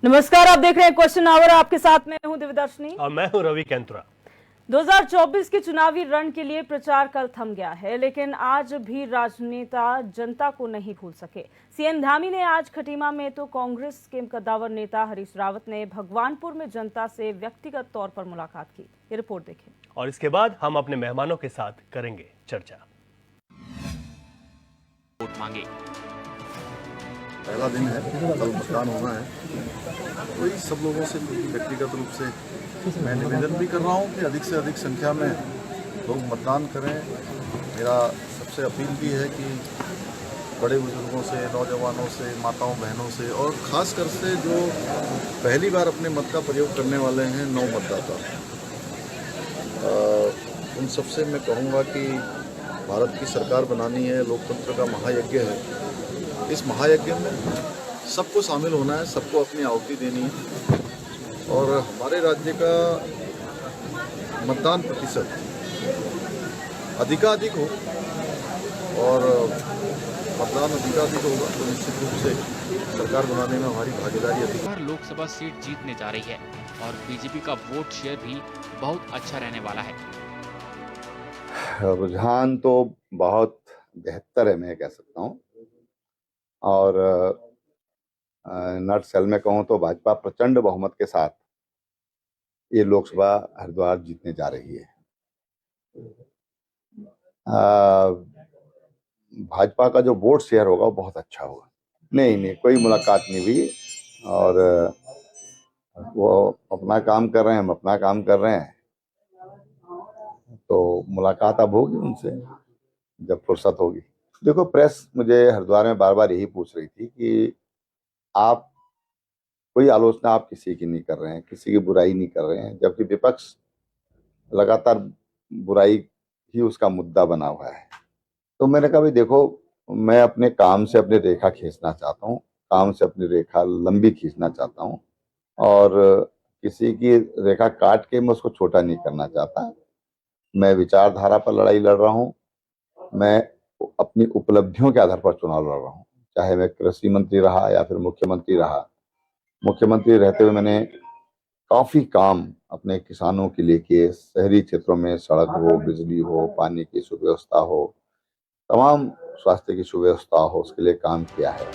नमस्कार, आप देख रहे हैं क्वेश्चन आवर। आपके साथ में हूं दिव्यदर्शनी और मैं हूं रवि कैंतुरा। 2024 के चुनावी रण के लिए प्रचार कल थम गया है, लेकिन आज भी राजनेता जनता को नहीं भूल सके। सीएम धामी ने आज खटीमा में तो कांग्रेस के कद्दावर नेता हरीश रावत ने भगवानपुर में जनता से व्यक्तिगत तौर पर मुलाकात की। ये रिपोर्ट देखें और इसके बाद हम अपने मेहमानों के साथ करेंगे चर्चा। वोट मांगे। पहला दिन है, कल मतदान होना है, तो सब लोगों से व्यक्तिगत रूप से मैं निवेदन भी कर रहा हूँ कि अधिक से अधिक संख्या में लोग मतदान करें। मेरा सबसे अपील भी है कि बड़े बुजुर्गों से, नौजवानों से, माताओं बहनों से और ख़ासकर से जो पहली बार अपने मत का प्रयोग करने वाले हैं, नव मतदाता, उन सबसे मैं कहूँगा कि भारत की सरकार बनानी है, लोकतंत्र का महायज्ञ है। इस महायज्ञ में सबको शामिल होना है, सबको अपनी आहुति देनी है और हमारे राज्य का मतदान प्रतिशत अधिकाधिक हो और मतदान अधिकाधिक होगा तो निश्चित रूप से सरकार बनाने में हमारी भागीदारी अधिक। लोकसभा सीट जीतने जा रही है और बीजेपी का वोट शेयर भी बहुत अच्छा रहने वाला है। रुझान तो बहुत बेहतर है, मैं कह सकता हूँ। और नटसेल में कहूँ तो भाजपा प्रचंड बहुमत के साथ ये लोकसभा हरिद्वार जीतने जा रही है। भाजपा का जो वोट शेयर होगा वो बहुत अच्छा होगा। नहीं, कोई मुलाकात नहीं हुई और वो अपना काम कर रहे हैं, हम अपना काम कर रहे हैं, तो मुलाकात अब होगी उनसे जब फुर्सत होगी। देखो, प्रेस मुझे हरिद्वार में बार बार यही पूछ रही थी कि आप कोई आलोचना आप किसी की नहीं कर रहे हैं, किसी की बुराई नहीं कर रहे हैं, जबकि विपक्ष लगातार बुराई ही उसका मुद्दा बना हुआ है। तो मैंने कहा भाई देखो, मैं अपने काम से अपनी रेखा खींचना चाहता हूँ, काम से अपनी रेखा लंबी खींचना चाहता हूँ और किसी की रेखा काट के मैं उसको छोटा नहीं करना चाहता। मैं विचारधारा पर लड़ाई लड़ रहा हूँ, मैं अपनी उपलब्धियों के आधार पर चुनाव लड़ रहा हूँ। चाहे मैं कृषि मंत्री रहा या फिर मुख्यमंत्री रहा, मुख्यमंत्री रहते हुए मैंने काफी काम अपने किसानों के लिए किए। शहरी क्षेत्रों में सड़क हो, बिजली हो, पानी की सुव्यवस्था हो, तमाम स्वास्थ्य की सुव्यवस्था हो, उसके लिए काम किया है।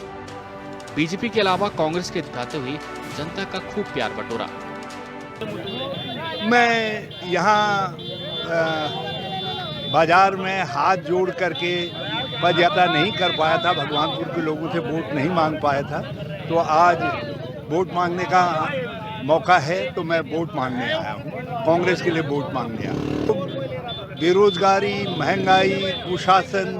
बीजेपी के अलावा कांग्रेस के जिताते हुए जनता का खूब प्यार बटोरा। मैं यहाँ बाजार में हाथ जोड़ करके पदयात्रा नहीं कर पाया था, भगवानपुर के लोगों से वोट नहीं मांग पाया था, तो आज वोट मांगने का मौका है तो मैं वोट मांगने आया हूँ। कांग्रेस के लिए वोट मांगने आया हूँ। तो बेरोजगारी, महंगाई, कुशासन,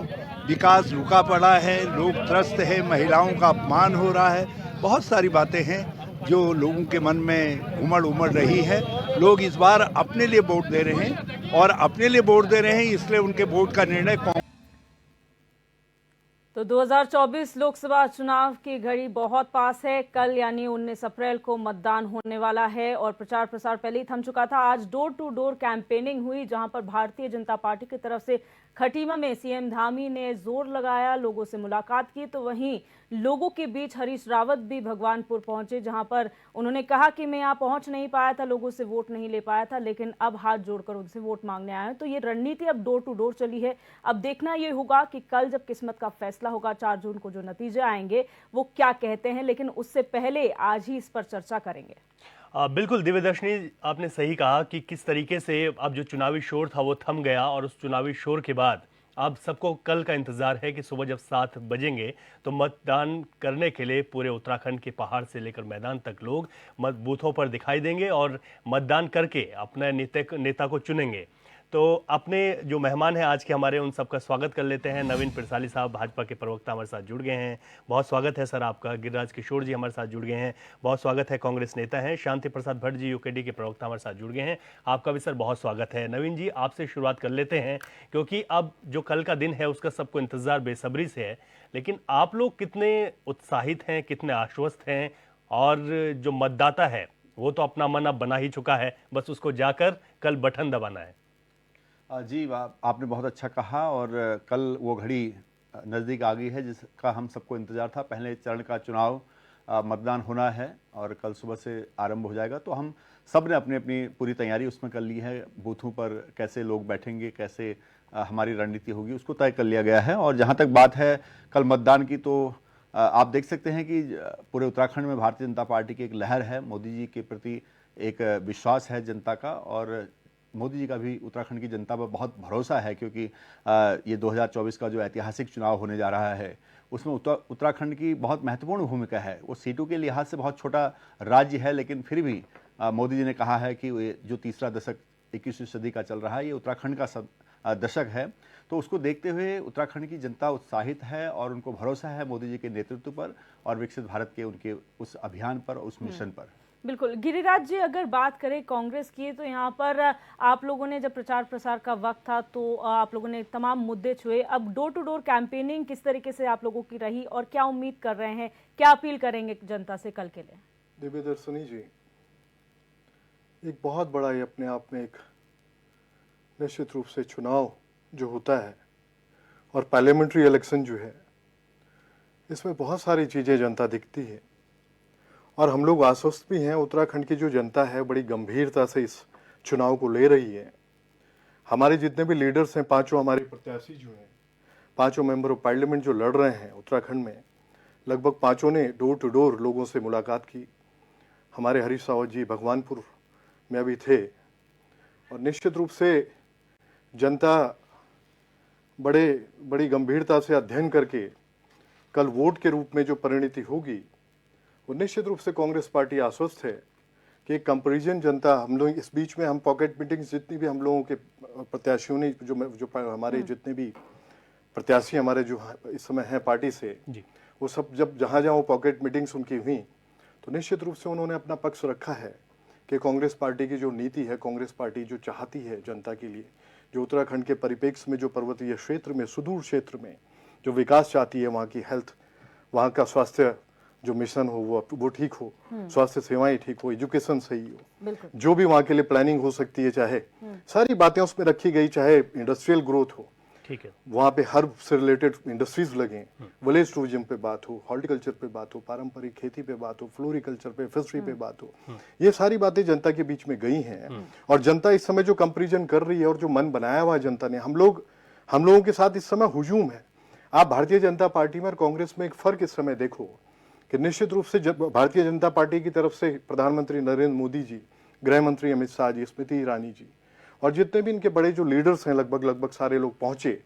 विकास रुका पड़ा है, लोग त्रस्त है, महिलाओं का अपमान हो रहा है, बहुत सारी बातें हैं जो लोगों के मन में उमड़ रही है। लोग इस बार अपने लिए वोट दे रहे हैं और अपने लिए वोट दे रहे हैं, इसलिए उनके वोट का निर्णय तो 2024 लोकसभा चुनाव की घड़ी बहुत पास है। कल यानी 19 अप्रैल को मतदान होने वाला है और प्रचार प्रसार पहले ही थम चुका था। आज डोर टू डोर कैंपेनिंग हुई, जहां पर भारतीय जनता पार्टी की तरफ से खटीमा में सीएम धामी ने जोर लगाया, लोगों से मुलाकात की, तो वहीं लोगों के बीच हरीश रावत भी भगवानपुर पहुंचे, जहां पर उन्होंने कहा कि मैं यहां पहुंच नहीं पाया था, लोगों से वोट नहीं ले पाया था, लेकिन अब हाथ जोड़कर उनसे वोट मांगने आया है। तो ये रणनीति अब डोर टू डोर चली है। अब देखना ये होगा कि कल जब किस्मत का फैसला होगा, 4 जून को जो नतीजे आएंगे वो क्या कहते हैं, लेकिन उससे पहले आज ही इस पर चर्चा करेंगे। बिल्कुल दिव्यदर्शनी, आपने सही कहा कि किस तरीके से अब जो चुनावी शोर था वो थम गया और उस चुनावी शोर के बाद अब सबको कल का इंतजार है कि सुबह जब 7 बजेंगे तो मतदान करने के लिए पूरे उत्तराखंड के पहाड़ से लेकर मैदान तक लोग मत बूथों पर दिखाई देंगे और मतदान करके अपने नेता को चुनेंगे। तो अपने जो मेहमान हैं आज के हमारे, उन सबका स्वागत कर लेते हैं। नवीन पिरसाली साहब, भाजपा के प्रवक्ता, हमारे साथ जुड़ गए हैं, बहुत स्वागत है सर आपका। गिरिराज किशोर जी हमारे साथ जुड़ गए हैं, बहुत स्वागत है। कांग्रेस नेता हैं शांति प्रसाद भट्ट जी, यूकेडी के प्रवक्ता, हमारे साथ जुड़ गए हैं, आपका भी सर बहुत स्वागत है। नवीन जी, आपसे शुरुआत कर लेते हैं क्योंकि अब जो कल का दिन है उसका सबको इंतजार बेसब्री से है, लेकिन आप लोग कितने उत्साहित हैं, कितने आश्वस्त हैं? और जो मतदाता है वो तो अपना मन अब बना ही चुका है, बस उसको जाकर कल बटन दबाना है। जी, आपने बहुत अच्छा कहा और कल वो घड़ी नज़दीक आ गई है जिसका हम सबको इंतज़ार था। पहले चरण का चुनाव मतदान होना है और कल सुबह से आरंभ हो जाएगा। तो हम सब ने अपनी अपनी पूरी तैयारी उसमें कर ली है। बूथों पर कैसे लोग बैठेंगे, कैसे हमारी रणनीति होगी, उसको तय कर लिया गया है। और जहाँ तक बात है कल मतदान की, तो आप देख सकते हैं कि पूरे उत्तराखंड में भारतीय जनता पार्टी की एक लहर है। मोदी जी के प्रति एक विश्वास है जनता का, और मोदी जी का भी उत्तराखंड की जनता पर बहुत भरोसा है, क्योंकि ये 2024 का जो ऐतिहासिक चुनाव होने जा रहा है उसमें उत्तराखंड की बहुत महत्वपूर्ण भूमिका है। वो सीटों के लिहाज से बहुत छोटा राज्य है, लेकिन फिर भी मोदी जी ने कहा है कि ये जो तीसरा दशक 21वीं सदी का चल रहा है, ये उत्तराखंड का दशक है। तो उसको देखते हुए उत्तराखंड की जनता उत्साहित है और उनको भरोसा है मोदी जी के नेतृत्व पर और विकसित भारत के उनके उस अभियान पर, उस मिशन पर। बिल्कुल। गिरिराज जी, अगर बात करें कांग्रेस की, तो यहाँ पर आप लोगों ने जब प्रचार प्रसार का वक्त था तो आप लोगों ने तमाम मुद्दे छुए। अब डोर टू डोर कैंपेनिंग किस तरीके से आप लोगों की रही और क्या उम्मीद कर रहे हैं, क्या अपील करेंगे जनता से कल के लिए? दिव्यदर्शनी जी, एक बहुत बड़ा ये अपने आप में एक निश्चित रूप से चुनाव जो होता है और पार्लियामेंट्री इलेक्शन जो है, इसमें बहुत सारी चीज़ें जनता दिखती है और हम लोग आश्वस्त भी हैं। उत्तराखंड की जो जनता है बड़ी गंभीरता से इस चुनाव को ले रही है। हमारे जितने भी लीडर्स हैं, पांचों हमारे प्रत्याशी जो हैं, पांचों मेंबर ऑफ पार्लियामेंट जो लड़ रहे हैं उत्तराखंड में, लगभग पांचों ने डोर टू डोर लोगों से मुलाकात की। हमारे हरीश रावत जी भगवानपुर में अभी थे और निश्चित रूप से जनता बड़ी गंभीरता से अध्ययन करके कल वोट के रूप में जो परिणति होगी, वो निश्चित रूप से कांग्रेस पार्टी आश्वस्त है कि एक कंपैरिजन जनता, हम लोग इस बीच में हम पॉकेट मीटिंग्स जितनी भी हम लोगों के प्रत्याशियों ने जो हमारे जितने भी प्रत्याशी हमारे जो इस समय हैं पार्टी से, वो सब जब जहाँ वो पॉकेट मीटिंग्स उनकी हुई, तो निश्चित रूप से उन्होंने अपना पक्ष रखा है कि कांग्रेस पार्टी की जो नीति है, कांग्रेस पार्टी जो चाहती है जनता के लिए, जो उत्तराखंड के परिप्रेक्ष्य में, जो पर्वतीय क्षेत्र में, सुदूर क्षेत्र में जो विकास चाहती है, वहाँ की हेल्थ, वहाँ का स्वास्थ्य जो मिशन हो वो ठीक हो, स्वास्थ्य सेवाएं ठीक हो, एजुकेशन सही हो, जो भी वहाँ के लिए प्लानिंग हो सकती है, चाहे सारी बातें उसमें रखी गई, चाहे इंडस्ट्रियल ग्रोथ हो, ठीक है, वहाँ पे हर्ब से रिलेटेड इंडस्ट्रीज लगे, विलेज टूरिज्म पे बात हो, हॉर्टिकल्चर पे बात हो, पारंपरिक खेती पे बात हो, फ्लोरिकल्चर पे, फिशरी पे बात हो, ये सारी बातें जनता के बीच में गई हैं। और जनता इस समय जो कंपैरिजन कर रही है और जो मन बनाया हुआ है जनता ने, हम लोगों के साथ इस समय हुजूम है। आप भारतीय जनता पार्टी में और कांग्रेस में एक फर्क इस समय देखो कि निश्चित रूप से जब भारतीय जनता पार्टी की तरफ से प्रधानमंत्री नरेंद्र मोदी जी, गृह मंत्री अमित शाह जी, स्मृति ईरानी जी और जितने भी इनके बड़े जो लीडर्स हैं, लगभग सारे लोग पहुंचे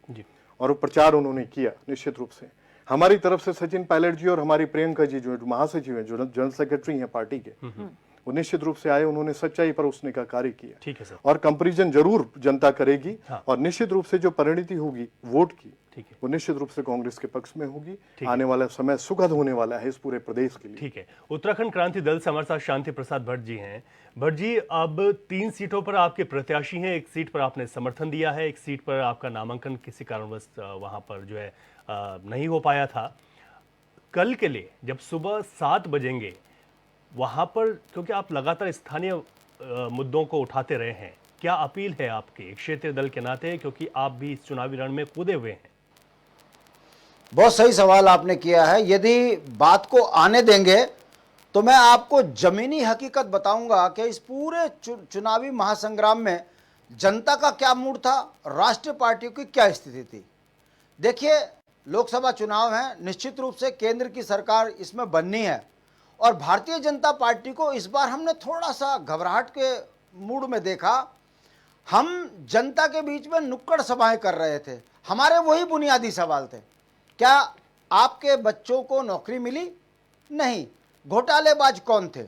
और वो प्रचार उन्होंने किया। निश्चित रूप से हमारी तरफ से सचिन पायलट जी और हमारी प्रियंका जी जो महासचिव हैं, जो जनरल सेक्रेटरी हैं पार्टी के, वो निश्चित रूप से आए, उन्होंने सच्चाई पर उसने का कार्य किया। ठीक है सर। और कंपैरिजन जरूर जनता करेगी। हाँ। और निश्चित रूप से जो परिणति होगी वोट की, वो निश्चित रूप से कांग्रेस के पक्ष में होगी। आने वाला समय सुखद होने वाला है इस पूरे प्रदेश के लिए। ठीक है। उत्तराखंड क्रांति दल से हमारे साथ शांति प्रसाद भट्ट जी हैं। भट्ट जी, अब 3 सीटों पर आपके प्रत्याशी हैं, एक सीट पर आपने समर्थन दिया है, एक सीट पर आपका नामांकन किसी कारणवश वहां पर जो है नहीं हो पाया था। कल के लिए जब सुबह 7 बजेंगे वहां पर, क्योंकि आप लगातार स्थानीय मुद्दों को उठाते रहे हैं, क्या अपील है आपकी क्षेत्रीय दल के नाते, क्योंकि आप भी इस चुनावी रण में कूदे हुए हैं? बहुत सही सवाल आपने किया है। यदि बात को आने देंगे तो मैं आपको जमीनी हकीकत बताऊंगा कि इस पूरे चुनावी महासंग्राम में जनता का क्या मूड था, राष्ट्रीय पार्टियों की क्या स्थिति थी। देखिए, लोकसभा चुनाव है, निश्चित रूप से केंद्र की सरकार इसमें बननी है और भारतीय जनता पार्टी को इस बार हमने थोड़ा सा घबराहट के मूड में देखा। हम जनता के बीच में नुक्कड़ सभाएं कर रहे थे। हमारे वही बुनियादी सवाल थे, क्या आपके बच्चों को नौकरी मिली? नहीं। घोटालेबाज कौन थे?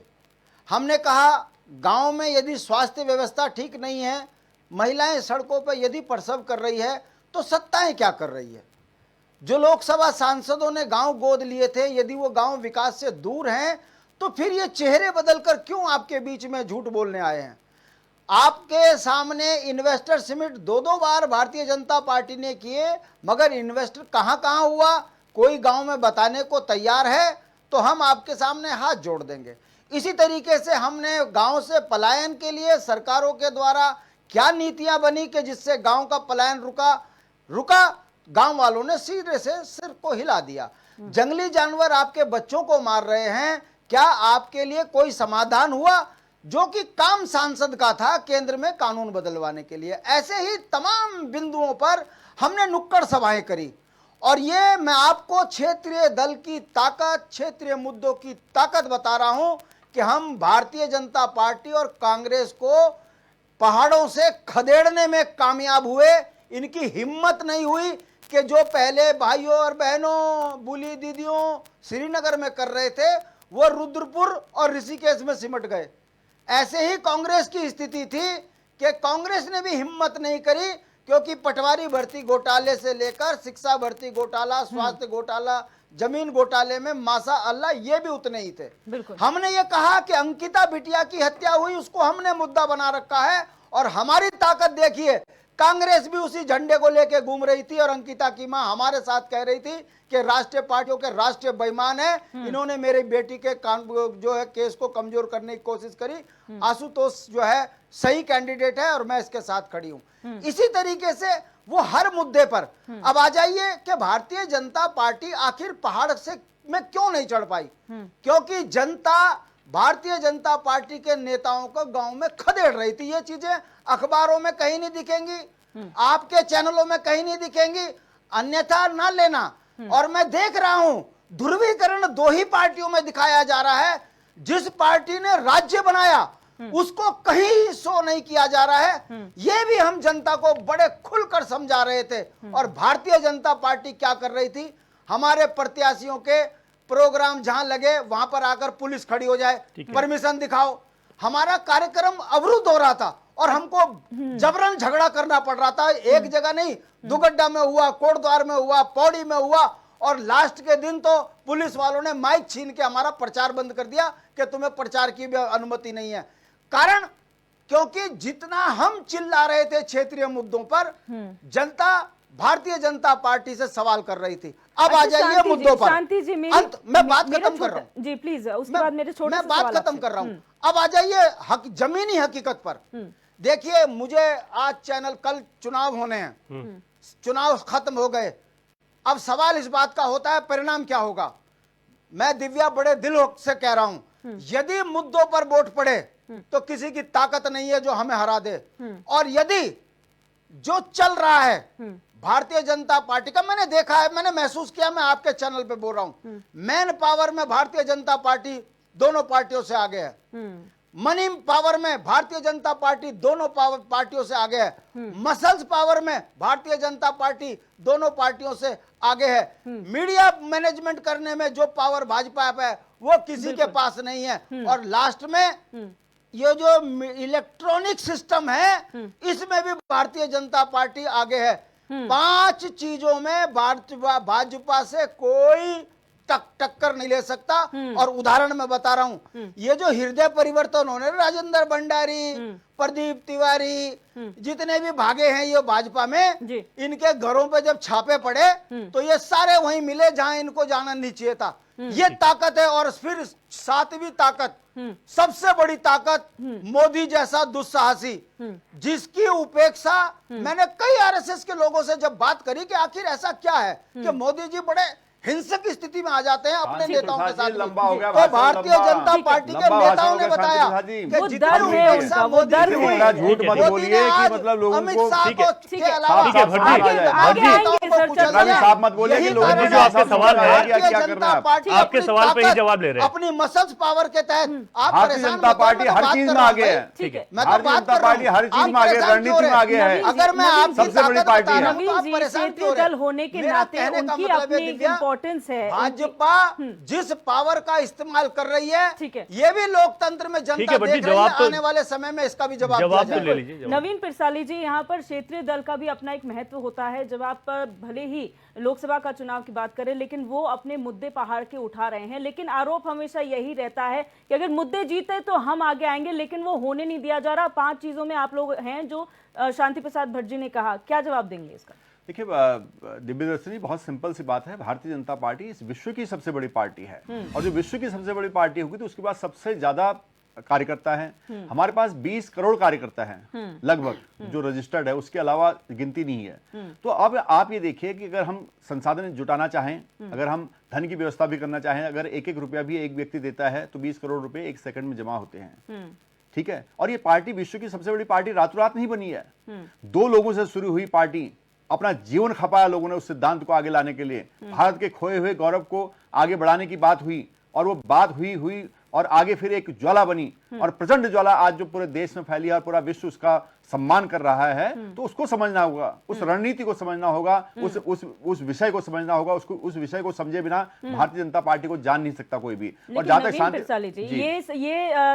हमने कहा गांव में यदि स्वास्थ्य व्यवस्था ठीक नहीं है, महिलाएं सड़कों पर यदि प्रसव कर रही है, तो सत्ताएं क्या कर रही है? जो लोकसभा सांसदों ने गांव गोद लिए थे, यदि वो गांव विकास से दूर हैं, तो फिर ये चेहरे बदलकर क्यों आपके बीच में झूठ बोलने आए हैं? आपके सामने इन्वेस्टर समिट 2-2 बार भारतीय जनता पार्टी ने किए, मगर इन्वेस्टर कहां हुआ, कोई गांव में बताने को तैयार है तो हम आपके सामने हाथ जोड़ देंगे। इसी तरीके से हमने गांव से पलायन के लिए सरकारों के द्वारा क्या नीतियां बनी कि जिससे गांव का पलायन रुका, गांव वालों ने सीधे से सिर को हिला दिया। जंगली जानवर आपके बच्चों को मार रहे हैं, क्या आपके लिए कोई समाधान हुआ? जो कि काम सांसद का था केंद्र में कानून बदलवाने के लिए। ऐसे ही तमाम बिंदुओं पर हमने नुक्कड़ सभाएं करी, और ये मैं आपको क्षेत्रीय दल की ताकत, क्षेत्रीय मुद्दों की ताकत बता रहा हूं कि हम भारतीय जनता पार्टी और कांग्रेस को पहाड़ों से खदेड़ने में कामयाब हुए। इनकी हिम्मत नहीं हुई कि जो पहले भाइयों और बहनों, बुली दीदियों श्रीनगर में कर रहे थे, वो रुद्रपुर और ऋषिकेश में सिमट गए। ऐसे ही कांग्रेस की स्थिति थी कि कांग्रेस ने भी हिम्मत नहीं करी, क्योंकि पटवारी भर्ती घोटाले से लेकर शिक्षा भर्ती घोटाला, स्वास्थ्य घोटाला, जमीन घोटाले में माशा अल्लाह ये भी उतने ही थे। हमने ये कहा कि अंकिता बिटिया की हत्या हुई, उसको हमने मुद्दा बना रखा है, और हमारी ताकत देखिए, कांग्रेस भी उसी झंडे को लेके घूम रही थी, और अंकिता की मां हमारे साथ कह रही थी कि राष्ट्रीय पार्टियों के राष्ट्रीय बेईमान है, इन्होंने मेरी बेटी के जो है केस को कमजोर करने की कोशिश करी। आशुतोष जो है सही कैंडिडेट है और मैं इसके साथ खड़ी हूं। इसी तरीके से वो हर मुद्दे पर। अब आ जाइए कि भारतीय जनता पार्टी आखिर पहाड़ से में क्यों नहीं चढ़ पाई? क्योंकि जनता भारतीय जनता पार्टी के नेताओं को गांव में खदेड़ रही थी। ये चीजें अखबारों में कहीं नहीं दिखेंगी, आपके चैनलों में कहीं नहीं दिखेंगी, अन्यथा ना लेना। और मैं देख रहा हूं ध्रुवीकरण दो ही पार्टियों में दिखाया जा रहा है। जिस पार्टी ने राज्य बनाया उसको कहीं शो नहीं किया जा रहा है। ये भी हम जनता को बड़े खुलकर समझा रहे थे। और भारतीय जनता पार्टी क्या कर रही थी? हमारे प्रत्याशियों के प्रोग्राम जहां लगे वहां पर आकर पुलिस खड़ी हो जाए, परमिशन दिखाओ। हमारा कार्यक्रम अवरुद्ध हो रहा था और हमको जबरन झगड़ा करना पड़ रहा था। एक जगह नहीं, दुगड्डा में हुआ, कोटद्वार में हुआ, पौड़ी में हुआ, और लास्ट के दिन तो पुलिस वालों ने माइक छीन के हमारा प्रचार बंद कर दिया कि तुम्हें प्रचार की भी अनुमति नहीं है। कारण क्योंकि जितना हम चिल्ला रहे थे क्षेत्रीय मुद्दों पर, जनता भारतीय जनता पार्टी से सवाल कर रही थी। अब आ जाइए मुद्दों पर। शांति जी, मैं बात खत्म कर रहा हूं जी, प्लीज। उसके बाद मेरे छोटे मैं बात खत्म कर रहा हूं। अब आ जाइए जमीनी हकीकत पर। देखिए, मुझे आज चैनल, कल चुनाव होने हैं, चुनाव खत्म हो गए, अब सवाल इस बात का होता है परिणाम क्या होगा। मैं दिव्या बड़े दिल से कह रहा हूं, यदि मुद्दों पर वोट पड़े तो किसी की ताकत नहीं है जो हमें हरा दे। और यदि जो चल रहा है भारतीय जनता पार्टी का, मैंने देखा है, मैंने महसूस किया, मैं आपके चैनल पे बोल रहा हूं, मैन पावर में भारतीय जनता पार्टी दोनों पार्टियों से आगे है, मनी पावर में भारतीय जनता पार्टी दोनों पार्टियों से आगे है, मसल्स पावर में भारतीय जनता पार्टी दोनों पार्टियों से आगे है, मीडिया मैनेजमेंट करने में जो पावर भाजपा है वो किसी के पास नहीं है, और लास्ट में ये जो इलेक्ट्रॉनिक सिस्टम है इसमें भी भारतीय जनता पार्टी आगे है। 5 चीजों में भाजपा से कोई टक्कर नहीं ले सकता। और उदाहरण मैं बता रहा हूं, ये जो हृदय परिवर्तन होने, राजेंद्र भंडारी, प्रदीप तिवारी, जितने भी भागे हैं ये भाजपा में, इनके घरों पे जब छापे पड़े तो ये सारे वहीं मिले जहां इनको जाना नहीं चाहिए था। ये ताकत है। और फिर 7वीं ताकत, सबसे बड़ी ताकत, मोदी जैसा दुस्साहसी, जिसकी उपेक्षा मैंने कई आरएसएस के लोगों से जब बात करी कि आखिर ऐसा क्या है कि मोदी जी बड़े हिंसक स्थिति में आ जाते हैं अपने नेताओं के साथ। तो भारतीय जनता पार्टी के नेताओं ने बताया कि जितनी उपेक्षा मोदी की हुई, झूठ मत बोलिए कि मतलब लोगों अमित को शाह को के अलावा साफ मत बोलिए कि लोगों जो आपके सवाल है, भारतीय जनता पार्टी आपके सवाल पे ही जवाब ले रहे हैं। अपनी मसल्स पावर के तहत आप भारतीय जनता पार्टी हर चीज में आगे है। ठीक है, मैं तो भारतीय बात जनता कर रहा पार्टी हर हूं। चीज में आगे, रणनीति में आगे है। अगर मैं आपकी सबसे बड़ी ताकत पार्टी बता रहा है। हूं तो आप नवीन जी, परेशान क्यों क्षेत्रीय हो दल होने के मेरा नाते कहने का उनकी मतलब अपनी है, दिव्या, इम्पोर्टेंस है। भाजपा जिस पावर का इस्तेमाल कर रही है, ठीक है, ये भी लोकतंत्र में जनता ठीक है, देख रही है। जवाब तो- आने वाले समय में इसका भी जवाब जवाब दिया तो ले जाएगा। लीजिए। जवाब। नवीन पिरसाली जी, यहाँ पर क्षेत्रीय दल का भी अपना एक महत्व होता है। जब आप भले ही लोकसभा का चुनाव की बात करें, लेकिन वो अपने मुद्दे पहाड़ के उठा रहे हैं, लेकिन आरोप हमेशा यही रहता है कि अगर मुद्दे जीते तो हम आगे आएंगे, लेकिन वो होने नहीं दिया जा रहा। 5 चीजों में आप लोग हैं जो शांति प्रसाद भट्ट जी ने कहा, क्या जवाब देंगे इसका? देखिए दिव्यदर्शनी, बहुत सिंपल सी बात है, भारतीय जनता पार्टी इस विश्व की सबसे बड़ी पार्टी है, और जो विश्व की सबसे बड़ी पार्टी होगी तो उसके बाद सबसे ज्यादा कार्यकर्ता हैं, हमारे पास 20 करोड़ कार्यकर्ता हैं लगभग, जो रजिस्टर्ड है, उसके अलावा गिनती नहीं है। तो अब आप ये देखिए कि अगर हम संसाधन जुटाना चाहें, अगर हम धन की व्यवस्था भी करना चाहें, अगर एक रुपया भी एक व्यक्ति देता है तो 20 करोड़ रुपए एक सेकंड में जमा होते हैं। ठीक है, और ये पार्टी विश्व की सबसे बड़ी पार्टी रातों रात नहीं बनी है। 2 लोगों से शुरू हुई पार्टी, अपना जीवन खपाया लोगों ने उस सिद्धांत को आगे लाने के लिए, भारत के खोए हुए गौरव को आगे बढ़ाने की बात हुई, और वो बात हुई और आगे फिर एक ज्वाला बनी, और प्रचंड ज्वाला आज जो पूरे देश में फैली है और पूरा विश्व उसका सम्मान कर रहा है। तो उसको समझना होगा, उस रणनीति को समझना होगा, उस विषय को समझना होगा। उस विषय को समझे बिना भारतीय जनता पार्टी को जान नहीं सकता कोई भी। और जहां तक शांति, ये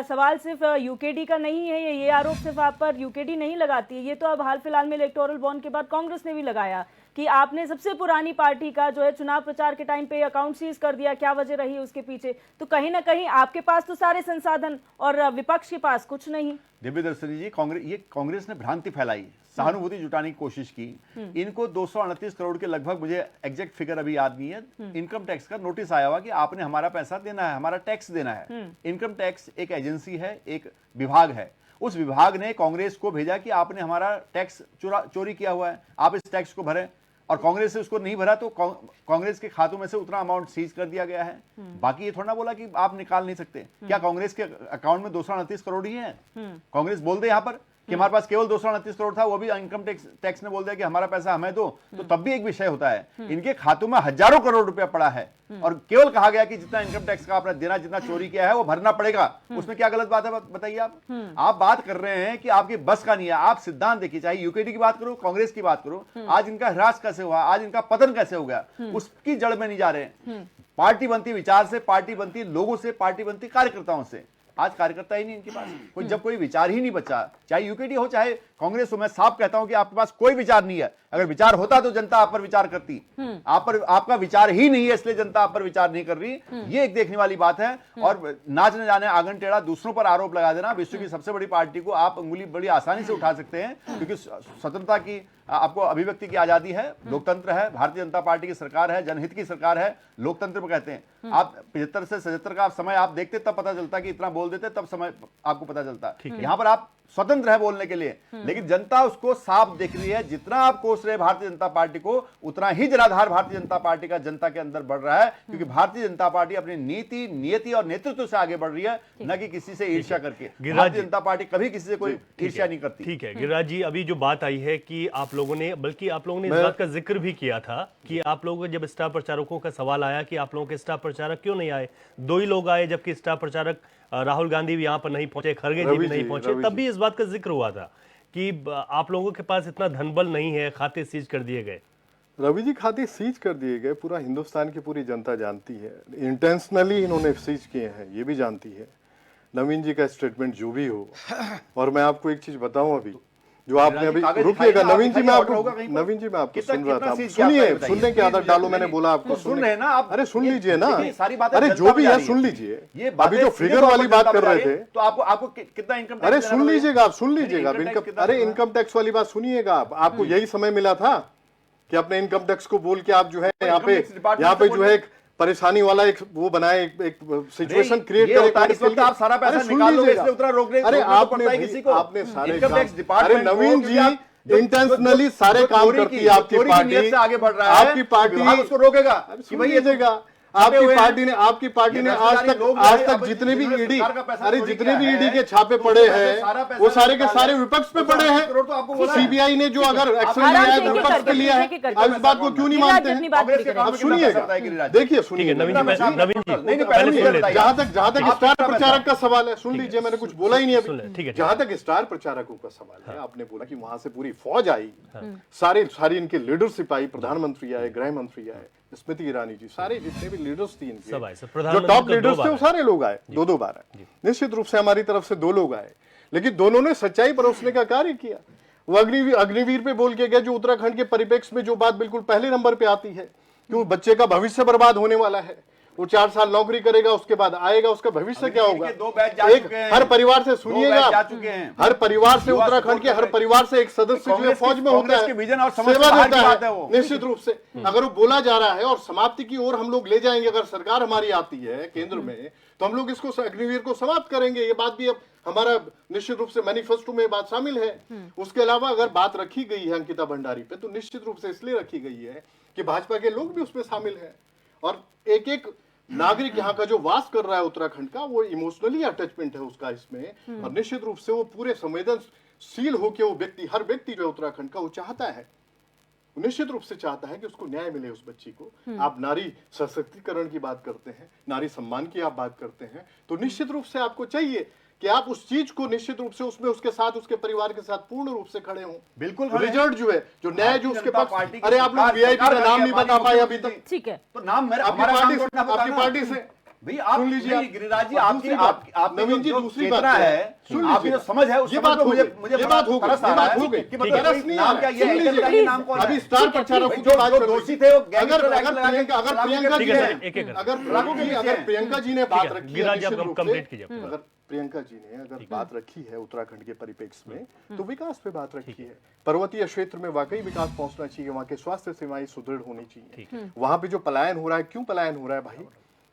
सवाल सिर्फ यूकेडी का नहीं है, ये आरोप सिर्फ आप पर यूकेडी नहीं लगाती है, ये तो अब हाल फिलहाल में इलेक्टोरल बॉन्ड के बाद कांग्रेस ने भी लगाया कि आपने सबसे पुरानी पार्टी का जो है चुनाव प्रचार के टाइम पे अकाउंट सीज कर दिया, क्या वजह रही उसके पीछे? तो कहीं ना कहीं आपके पास तो सारे संसाधन और विपक्ष के पास कुछ नहीं। दिव्यदर्शनी जी, कांग्रेस ने भ्रांति फैलाई, सहानुभूति जुटाने की कोशिश की। इनको 238 करोड़ के लगभग, मुझे एग्जैक्ट फिगर अभी याद नहीं है, इनकम टैक्स का नोटिस आया हुआ कि आपने हमारा पैसा देना है, हमारा टैक्स देना है। इनकम टैक्स एक एजेंसी है, एक विभाग है। उस विभाग ने कांग्रेस को भेजा कि आपने हमारा टैक्स चोरी किया हुआ है, आप इस टैक्स को भरें, और कांग्रेस से उसको नहीं भरा तो कांग्रेस के खातों में से उतना अमाउंट सीज कर दिया गया है। बाकी ये थोड़ा ना बोला कि आप निकाल नहीं सकते। क्या कांग्रेस के अकाउंट में 238 करोड़ ही है? कांग्रेस बोल दे यहाँ पर कि हमारे पास केवल 238 करोड़ था, वो भी इनकम टैक्स ने बोल दिया कि हमारा पैसा हमें दो, तो तब भी एक विषय होता है। इनके खातों में हजारों करोड़ रुपया पड़ा है, और केवल कहा गया कि जितना इनकम टैक्स का आपने देना, जितना चोरी किया है वो भरना पड़ेगा। उसमें क्या गलत बात है बताइए आप बात कर रहे हैं कि आपकी बस का नहीं है। आप सिद्धांत देखिए, चाहे यूकेडी की बात करो, कांग्रेस की बात करो, आज इनका ह्रास कैसे हुआ, आज इनका पतन कैसे हो गया, उसकी जड़ में नहीं जा रहे। पार्टी बनती विचार से, पार्टी बनती लोगों से, पार्टी बनती कार्यकर्ताओं से। आज कार्यकर्ता ही नहीं इनके पास, जब कोई विचार ही नहीं बचा, चाहे यूकेडी हो चाहे कांग्रेस हो। मैं साफ कहता हूं कि आपके पास कोई विचार नहीं है। अगर विचार होता तो जनता आप पर विचार करती, आपका विचार ही नहीं है, इसलिए जनता आप पर विचार नहीं कर रही। ये एक देखने वाली बात है। और नाच न जाने आंगन टेढ़ा दूसरों पर आरोप लगा देना, विश्व की सबसे बड़ी पार्टी को आप उंगली बड़ी आसानी से उठा सकते हैं, क्योंकि स्वतंत्रता की, आपको अभिव्यक्ति की आजादी है, लोकतंत्र है, भारतीय जनता पार्टी की सरकार है, जनहित की सरकार है, लोकतंत्र को कहते हैं। आप 75 से 77 का समय आप देखते तब पता चलता कि इतना बोल देते, तब समय आपको पता चलता। यहां पर आप स्वतंत्र है बोलने के लिए, लेकिन जनता उसको साफ देख रही है। जितना आप कोस रहे भारतीय जनता पार्टी को, उतना ही जनाधार भारतीय जनता पार्टी का जनता के अंदर बढ़ रहा है, क्योंकि भारतीय जनता पार्टी अपनी नीति, नियति और नेतृत्व से आगे बढ़ रही है, न कि किसी से ईर्ष्या करके। भारतीय जनता पार्टी कभी किसी से कोई ईर्ष्या नहीं करती। ठीक है गिरिराज जी, अभी जो बात आई है कि आप लोगों ने, बल्कि आप लोगों ने इस बात का जिक्र भी किया था कि आप लोगों को जब स्टार प्रचारकों का सवाल आया कि आप लोगों के स्टार प्रचारक क्यों नहीं आए, 2 ही लोग आए, जबकि स्टार प्रचारक राहुल गांधी भी यहाँ पर नहीं पहुंचे, खड़गे जी भी नहीं पहुंचे, तब भी इस बात का जिक्र हुआ था कि आप लोगों के पास इतना धनबल नहीं है, खाते सीज कर दिए गए। रवि जी, खाते सीज कर दिए गए, पूरा हिंदुस्तान की पूरी जनता जानती है। इंटेंशनली इन्होंने सीज किए हैं, ये भी जानती है। नवीन जी का स्टेटमेंट जो भी हो, और मैं आपको एक चीज बताऊं, अभी जो आपने अभी, रुकिएगा नवीन जी, मैं आपको सुन रहा था, सुनिए, सुनने की आदत डालो। मैंने बोला आपको सुन रहे हैं ना आप, अरे सुन लीजिए ना, सारी बातें, अरे जो भी है सुन लीजिए। ये अभी जो फिगर वाली बात कर रहे थे, तो आपको कितना इनकम टैक्स, अरे सुन लीजिएगा, आप सुन लीजिएगा, अरे इनकम टैक्स वाली बात सुनिएगा। आपको यही समय मिला था कि अपने इनकम टैक्स को बोल के आप जो है यहाँ पे जो है परेशानी वाला एक वो बनाए, एक सिचुएशन क्रिएट करे। आप सारा पैसा निकाल लो, इसलिए उतना रोक रहे। अरे आपने सारे अरे नवीन जी इंटेंशनली सारे काम करती है आपकी पार्टी, आगे बढ़ रहा है, आपकी पार्टी उसको रोकेगा कि भाई ये देगा। आपकी पार्टी ने आज तक जितने भी ईडी, अरे जितने भी ईडी के छापे पड़े हैं, वो सारे के सारे विपक्ष पे पड़े हैं। सीबीआई ने जो अगर एक्शन लिया है विपक्ष पे लिया है, अब इस बात को क्यों नहीं मानते हैं? अब सुनिएगा, देखिए सुनिए, जहां तक स्टार प्रचारक का सवाल है, सुन लीजिए, मैंने कुछ बोला ही नहीं अभी। जहां तक स्टार प्रचारकों का सवाल है, आपने बोला कि वहां से पूरी फौज आई, सारी इनकी लीडरशिप आई, प्रधानमंत्री आए, गृह मंत्री आए, स्मृति ईरानी जी, सारे जितने भी लीडर्स थी इनके, जो टॉप लीडर्स थे, वो सारे लोग आए, 2 बार आए। निश्चित रूप से हमारी तरफ से 2 लोग आए, लेकिन दोनों ने सच्चाई परोसने का कार्य किया। वो अग्निवीर पे बोल के गए, जो उत्तराखंड के परिप्रेक्ष्य में जो बात बिल्कुल पहले नंबर पे आती है कि वो बच्चे का भविष्य बर्बाद होने वाला है, वो 4 साल नौकरी करेगा, उसके बाद आएगा, उसका भविष्य क्या होगा? 2 बैच जा एक चुके हैं, हर परिवार से 2 सुनिएगा, बैच जा चुके हैं। हर परिवार से, उत्तराखंड के हर परिवार से एक सदस्य जो है फौज में होता है, विजन और समझ सेवा बाहर की देता बात है है वो। निश्चित रूप से। अगर वो बोला जा रहा है और समाप्ति की ओर हम लोग ले जाएंगे, अगर सरकार हमारी आती है केंद्र में, तो हम लोग इसको अग्निवीर को समाप्त करेंगे। ये बात भी अब हमारा निश्चित रूप से मैनिफेस्टो में बात शामिल है। उसके अलावा अगर बात रखी गई है अंकिता भंडारी पे, तो निश्चित रूप से इसलिए रखी गई है कि भाजपा के लोग भी उसमें शामिल हैं और एक एक नागरिक यहाँ का जो वास कर रहा है उत्तराखंड का, वो इमोशनली अटैचमेंट है उसका इसमें, और निश्चित रूप से वो पूरे संवेदनशील होकर वो व्यक्ति, हर व्यक्ति जो उत्तराखंड का, वो चाहता है, निश्चित रूप से चाहता है कि उसको न्याय मिले उस बच्ची को। आप नारी सशक्तिकरण की बात करते हैं, नारी सम्मान की आप बात करते हैं, तो निश्चित रूप से आपको चाहिए कि आप उस चीज को निश्चित रूप से उसमें उसके साथ, उसके परिवार के साथ पूर्ण रूप से खड़े हों। बिल्कुल रिजल्ट जो है, जो न्याय जो उसके पास, अरे आप लोग वीआईपी का नाम नहीं बता पाए अभी तक। ठीक है, तो नाम मेरा आपकी पार्टी से भाई आप सुन लीजिए, गिरिराज जी, दूसरी बात, नवीन जी, दूसरी बात है, सुन आपकी जो समझ है, उस ये समझ बात में हो मुझे गई, मुझे ये बात हो गई, तरस आ ये रहा बात है हो गई, कि मतलब तरस नहीं आ नाम रहा क्या है। ये सुन है, लीजिए, नाम कौन है? अभी स्टार प्रचारकों की बात कर दोषी रहे थे वो थे। अगर प्रियंका जी ने अगर बात रखी है उत्तराखंड के परिप्रेक्ष्य में, तो विकास पे बात रखी है। पर्वतीय क्षेत्र में वाकई विकास पहुंचना चाहिए, वहाँ के स्वास्थ्य सेवाएं सुदृढ़ होनी चाहिए। वहां पे जो पलायन हो रहा है, क्यों पलायन हो रहा है भाई?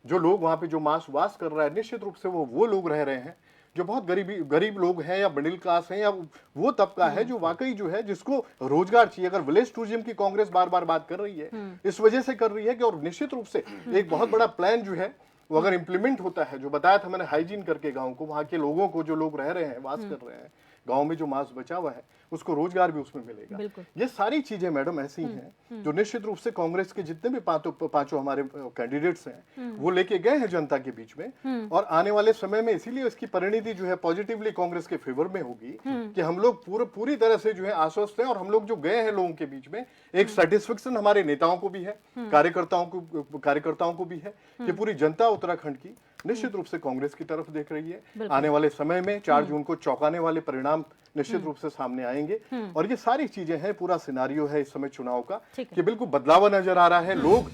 जो लोग वहां पे जो मास वास कर रहा है, निश्चित रूप से वो लोग रह रहे हैं जो बहुत गरीब लोग हैं, या मिडिल क्लास हैं, या वो तबका है जो वाकई जो है जिसको रोजगार चाहिए। अगर विलेज टूरिज्म की कांग्रेस बार बार बात कर रही है, इस वजह से कर रही है कि, और निश्चित रूप से एक बहुत बड़ा प्लान जो है वो अगर इम्प्लीमेंट होता है, जो बताया था मैंने हाइजीन करके गाँव को, वहाँ के लोगों को, जो लोग रह रहे हैं, वास कर रहे हैं गांव में, जो मांस बचा हुआ है, उसको रोजगार भी उसमें मिलेगा। ये सारी चीजें मैडम ऐसी हैं जो निश्चित रूप से कांग्रेस के जितने भी पांचों हमारे कैंडिडेट्स हैं वो लेके गए हैं जनता के बीच में, और आने वाले समय में इसीलिए इसकी परिणति जो है पॉजिटिवली कांग्रेस के फेवर में होगी कि हम लोग पूरी तरह से जो है आश्वस्त हैं, और हम लोग जो गए हैं लोगों के बीच में, एक सेटिस्फेक्शन हमारे नेताओं को भी है, कार्यकर्ताओं को भी है कि पूरी जनता उत्तराखंड की निश्चित रूप से कांग्रेस की तरफ देख रही है। आने वाले समय में 4 जून को चौंकाने वाले परिणाम निश्चित रूप से सामने आएंगे, और ये सारी चीजें हैं, पूरा सिनारियो है इस समय चुनाव का कि बिल्कुल बदलाव नजर आ रहा है। लोग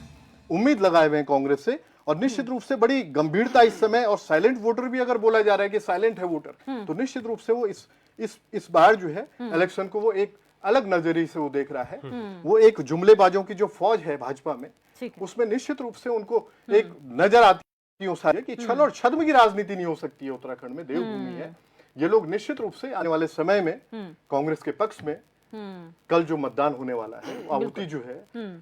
उम्मीद लगाए हुए हैं कांग्रेस से, और निश्चित रूप से बड़ी गंभीरता इस समय, और साइलेंट वोटर भी अगर बोला जा रहा है कि साइलेंट है वोटर, तो निश्चित रूप से वो इस बार जो है इलेक्शन को वो एक अलग नजरिए से वो देख रहा है। वो एक जुमलेबाजों की जो फौज है भाजपा में, उसमें निश्चित रूप से उनको एक नजर आती है कि छल और छद्म की राजनीति नहीं हो सकती है उत्तराखंड में, देवभूमि है। ये लोग निश्चित रूप से आने वाले समय में कांग्रेस के पक्ष में कल जो मतदान होने वाला है, आहुति जो है